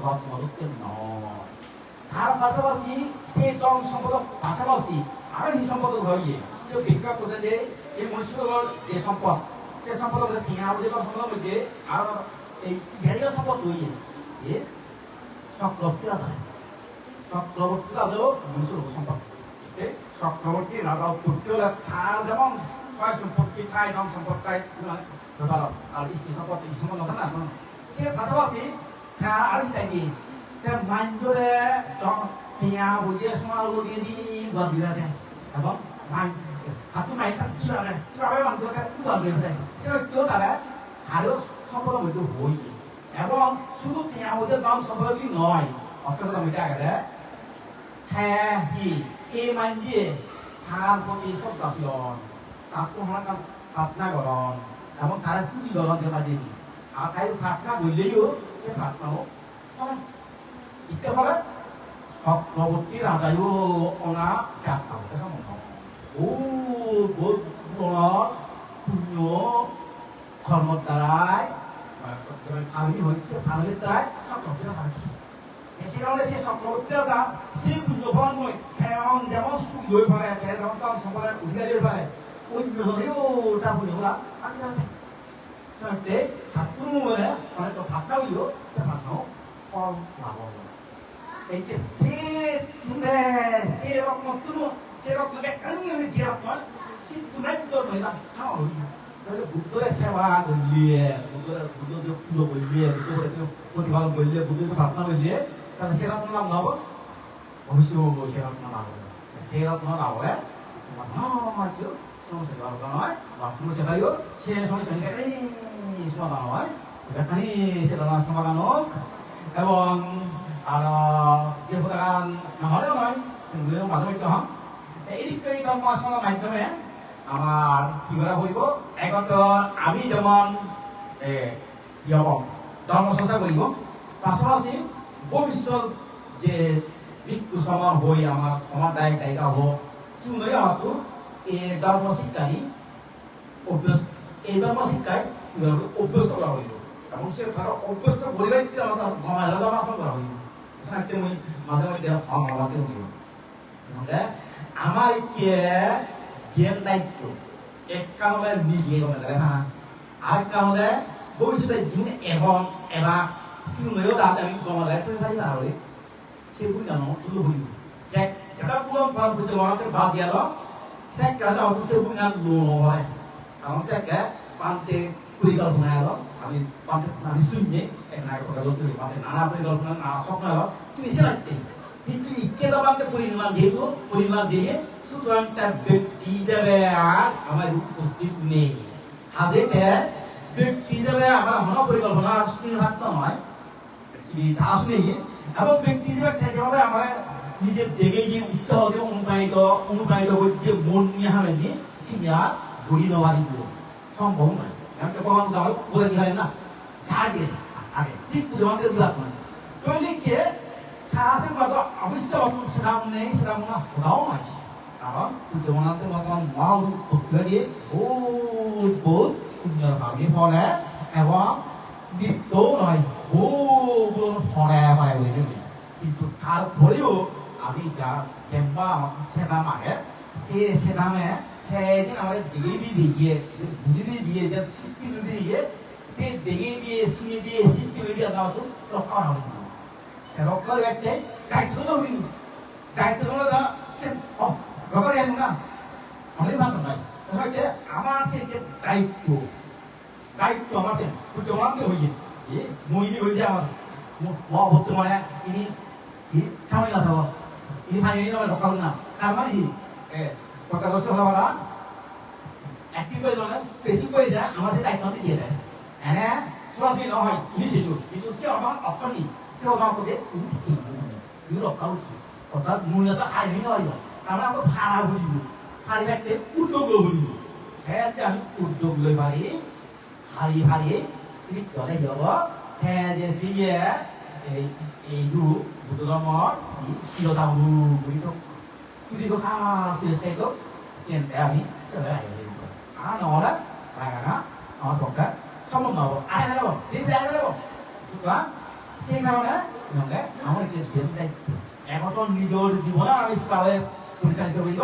রত্নদত্ত নয় তার পাশাপাশি সে ধন সম্পদ পাশাপাশি আরো এই সম্পদ হইয়ে যে ভিক্ষা করতে যে এই মনুষ্য যে সম্পদ সে সম্পদ মধ্যে টিয়া যে সম্পদের মধ্যে আর এই জাতীয় সম্পদ হইয়ে চক্রবর্তী রাজাও মনুষ্য সম্পদ চক্রবর্তী রাজা উৎপত্তি হলে তার যেমন ছয় সম্পত্তি ঠাই ধন সম্পদ ঠাই আর স্ত্রী সম্পদ এই সম্পদ নয় না সে পাশাপাশি তার আর তাই কি মাইন্ডরে টিয়া বুঝে সমাজ দিয়ে দি গদিরা দেয় এবং হাতু মাই কিভাবে কিভাবে মানুষকে গদিরা দেয় সেটা কেউ তারা আরো সম্পদের মধ্যে হই এবং শুধু টিয়া বুঝে ধন সম্পদই নয় অর্থাৎ আমি জায়গা হ্যাঁ কি এই মাইন্ডে তার প্রতি শ্রদ্ধাশীল তাকে হারাকার প্রার্থনা করেন এবং তারা পুঁজি করেন যে বাদে আর তাই প্রার্থনা করলেও সে প্রার্থনাও 이때 말에 সকলবর্তী রাজায়ও অনা যাত্রাকে সম্বন্ধ ও বোধ পুণ্য কর্মর দ্বারাই আমি হচ্ছে ভালোদের দ্বারাই চক্রবর্তীরা সাহায্য সেখানে সে চক্রবর্তীরা যা সে পুণ্য ফল নয় যেমন যেমন সূর্য হয়ে পারে যেমন তার সম্পদের অধিকারী হয়ে পারে অন্যজনেও তা পুণ্যরা আমি জানতে সাথে ঠাকুর মনে মানে তো ঠাকুরা হইল সে ঠাকুর ফল লাভ হবে 이게 세력들의 강력한 제약만 10분의 또는 그래서 무도의 세화를 위해 무도의 부족을 위해 무도의 어디 가는 걸 위해 무도의 밥상을 위해 사실 세력만 나와 어디서 세력만 나와요 세력만 나와요 맞죠 성세가 나와요 맞습니다 제가요 세상에 전에 에이 수가 나와요 약간이 세력만 상관은 এবং যেহেতু নহলেও নয় সেগুলো মাধ্যমে দিতে হন এই কর্মশালার মাধ্যমে আমার কি করা হইব একত আমি যেমন ধর্মচর্চা করিব পাশাপাশি ভবিষ্যৎ যে ভিক্ষু সমান হই আমার দায়িকা হব সেগুলোই আমাকে এই ধর্মশিক্ষায় অভ্যস্ত করা হইব এবং সে তারা অভ্যস্ত পরিবারকে আমাদের আলাদা মাত্র করা হইব সেটা মই মাঝে মধ্যে আমাকে হইব আমার জ্ঞান দায়িত্ব এক কারণে নিজে গমে হ্যাঁ আর কারণে ভবিষ্যতে যিনি এবং এবার সিনেও দাঁড়াতে আমি গমালে তুই ভাই আর সেগুলি জানো তুলো হইব যেটা পুরো বুঝতে পারতে বাজিয়াল সে কারণে অত সেগুলি না লোন হয় কারণ সে পান্তে পরিকল্পনা এলো আমি আমি শুনে এখানে একটা দোষ দিই মানে নানা পরিকল্পনা নানা স্বপ্ন এলো তুমি সেরাতে কিন্তু ইকে দাবাতে পরিমাণ দিয়ে সুতরাং তার ব্যক্তি যাবে আর আমার উপস্থিত নেই হাজেতে ব্যক্তি যাবে আমার হন পরিকল্পনা শুনে হাত নয় আসলে এবং ব্যক্তি যাবে যেভাবে আমার নিজের দেখে যে উৎসাহ দিয়ে অনুপ্রাণিত হচ্ছে মন নিয়ে হামেনি সিনিয়া ঘুরি নেওয়া সম্ভব নয় একটা প্রমাণ দাও বলে দিলেন না 자기 아게 뒷부정한테 누가 그러니까 가슴 가도 아버지 어떤 시라무나 나오나 아마 부정한테 막은 마음 독별이 오 군녀 밤이 보내 에와 밑도 나이 오 그런 보내 봐야 되는데 কিন্তু তারপরেও আমি যা কেম্বা সেদামাকে সেদামে 해야지 আমাদের দেখে দিয়ে বুঝে দিয়ে যে সিস্টেম দিয়ে সে দেখে দিয়ে শুনে দিয়ে সিস্টেম দিয়ে দাও তো রক্ষা হবে না রক্ষার একটা দায়িত্বগুলো হইনি দায়িত্বগুলো দা রক্ষা দেন না আমাদের মাত্র নাই তাহলে আমার সে যে দায়িত্ব আমার সে জমাতে হইছে মহিনী হয়ে যায় আমার বর্তমানে ইনি খাওয়াই না থাকো ইনি ফাইনি রক্ষা না তার মানে রক্ষা দর্শক হওয়া একটি করে মানে বেশি করে যায় আমার সে দায়িত্বটি দিয়ে দেয় হ্যাঁ সরাসরি নয় ইনি ছিল কিন্তু সে আমার অক্ষরই সে আমার মধ্যে ইনি ছিল ইনি রক্ষা হচ্ছে অর্থাৎ মূলত হারিয়ে নেওয়া যায় আমরা আমরা ভাড়া বুঝিব হারিয়ে একটা উদ্যোগ বুঝিব হ্যাঁ আমি উদ্যোগ লই পারি হারিয়ে তিনি চলে যাব হ্যাঁ যে সিয়ে এই বুদ্ধধর্মর চিরদামু বুড়িত চুরিটো খাসিটো সিয়েন্তে আমি সেটা নরা রাগানা আমার পক্ষে সম্ভব নব আয় নেব দিতে আয় নেব সুতরাং সেই কারণে আমার যে দায়িত্ব এখন নিজের জীবনে আমি সেভাবে পরিচালিত করিব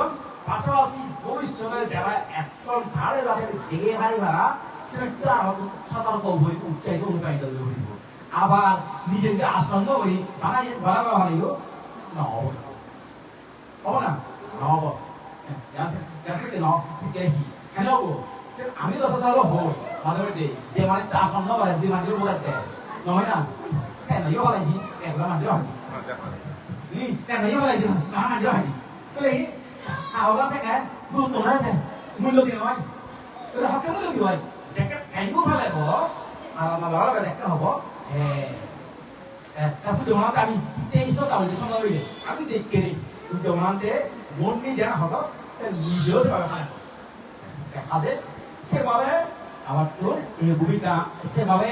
পাশাপাশি ভবিষ্যতে যারা এখন ভাড়ে যাবে দেখে হারি ভাড়া সেটা আমাকে সতর্ক হই উৎসাহিত অনুপ্রাণিত করিব আবার নিজেকে আসন্ন করি বানাই বাড়াবা হারিব না হব না হব যাতে ন দেখি কেন আমি 10,000 হই মাঝে মধ্যে যে মানে চাষ বন্ধ করে যদি মাঝে বলাতে নয় না কেন ইয়ে বলাইছি একবার মাঝে হয় কেন ইয়ে বলাইছি না মাঝে হয় তাহলে আওলা থেকে গুরুত্ব না আছে মূল্য দিয়ে নয় তাহলে হকে মূল্য দিয়ে হয় জ্যাকেট কেন ভালো হব আর আমার ভালো জ্যাকেট হব পুজোমানতে আমি 23 টাকা হইলে সময় হইলে আমি দেখকে রে পুজোমানতে মন নিয়ে জানা হতো নিজেও দেখাতে সেভাবে আমার তোর এই ভূমিকা সেভাবে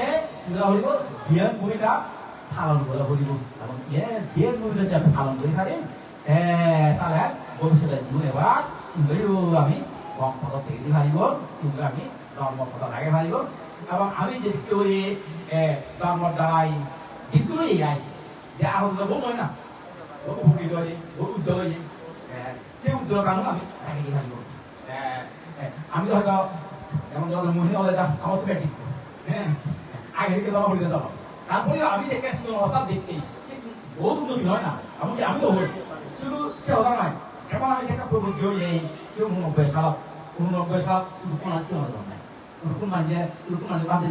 হইব বিয়ের ভূমিকা পালন করে বলিব এবং যে মূল্য যে পালন করে থাকে তাহলে ভবিষ্যতে জীবনে এবার সিংহও আমি গম পদ থেকে দিতে পারিব কিন্তু আমি ধর্ম পদ লাগে পারিব এবং আমি যদি কেউ ধর্মর দ্বারাই যিকোনো এয়াই যে আহত যাব নয় না বহু উপকৃত হয়ে বহু উজ্জ্বল হয়ে সে উজ্জ্বল কারণ আমি তাকে দিয়ে থাকবো আমি তো হয়তো যেমন ধরো মহিলা হলে আমার তো ব্যাটিং হ্যাঁ আগে থেকে বাবা বলে যাবো তারপরে আমি দেখে আসছি অবস্থা দেখতেই বহুত উন্নতি নয় না এমনকি আমি তো হই শুধু সে হতা নয় এখন আমি দেখা করবো যে এই কেউ 90 সাল দুঃখ আছে আমার জন্য দুঃখ মানে বাদে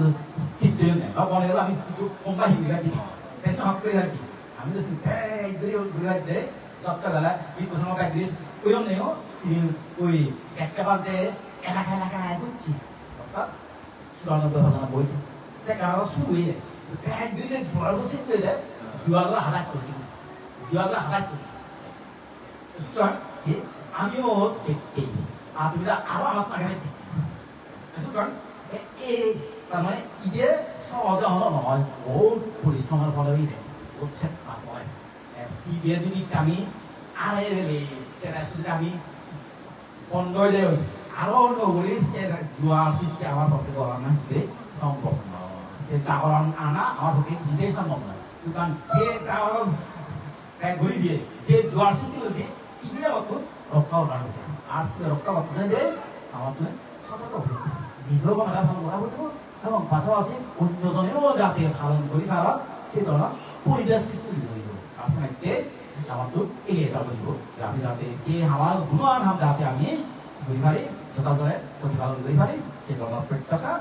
শিষ্য নেই বা বলে আমি কম্বা হিন্দি গাছি দেশে হক করে গাছি আমি তো এই দূরে গাইতে ডক্টর বেলা বিপদ সময় গাইছিস ওই নেই ওই একটা বাদে এলাকায় বুঝছি অর্থাৎ 94 বই সে কারো শুরু হয়ে যায় একদিকে ঝড় শেষ হয়ে যায় দুয়ালা হারাক চলি সুতরাং আমিও দেখতেই আর তুমি আরো আমার তাকে সুতরাং এই তার মানে ইয়ে সহজে হলো নয় বহুত পরিশ্রমের ফলে হচ্ছে তারপরে সিবিএ যদি আমি আড়াই বেলে সেটা শুধু আমি বন্ধ হয়ে যায় আরো নগরী সে জোয়া সৃষ্টি আমার পক্ষে করা না সম্ভব নয় যে জাগরণ আনা আমার পক্ষে দিতেই সম্ভব নয় কারণ যে জাগরণ ঘুরি দিয়ে যে জোয়ার সৃষ্টি করছে সিবিএ মতো রক্ষাও না আর সে রক্ষা করতে যে আমার সতর্ক হইব নিজেও বাংলা ভালো করা হইব এবং পাশাপাশি অন্যজনেও যাতে পালন করি তারা সে ধরনের পরিবেশ সৃষ্টি হইব আসলে আমার তো এগিয়ে যাব হইব আমি যাতে সে আমার গুণান যাতে আমি করি পারি যথাযথে প্রতিপালন করি পারি সে ধরনের প্রত্যাশা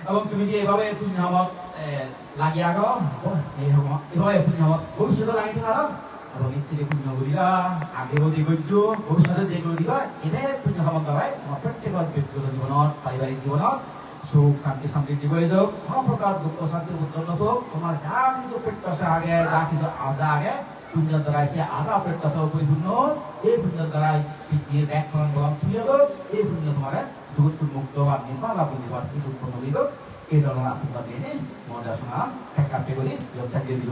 এবং তুমি যে এভাবে তুমি আমার লাগিয়ে আগাও এভাবে তুমি আমার ভবিষ্যতে লাগিয়ে থাকা এবং ইচ্ছে যে পুণ্য করিবা আগেও যে গজ্য ভবিষ্যতে যেগুলো দিবা এভাবে পুণ্য খাবার দ্বারাই আমার প্রত্যেকের ব্যক্তিগত জীবনত পারিবারিক জীবনত সুখ শান্তি সমৃদ্ধি হয়ে যাওক কোনো প্রকার দুঃখ শান্তি উত্তন্ন হোক তোমার যা কিছু প্রত্যাশা আগে যা কিছু আজা আগে পুণ্যের দ্বারাই সে আজা প্রত্যাশা পরিপূর্ণ এই পুণ্যের দ্বারাই পৃথিবীর এক প্রমাণ বলন শুয়ে হোক এই পুণ্য তোমার দুঃখ মুক্ত বা নির্মাণ বা বুদ্ধিবার কিছু উৎপন্ন হইল এই ধরনের আশীর্বাদ এনে মজা শোনা এক কাপে করি ব্যবসা দিয়ে দিল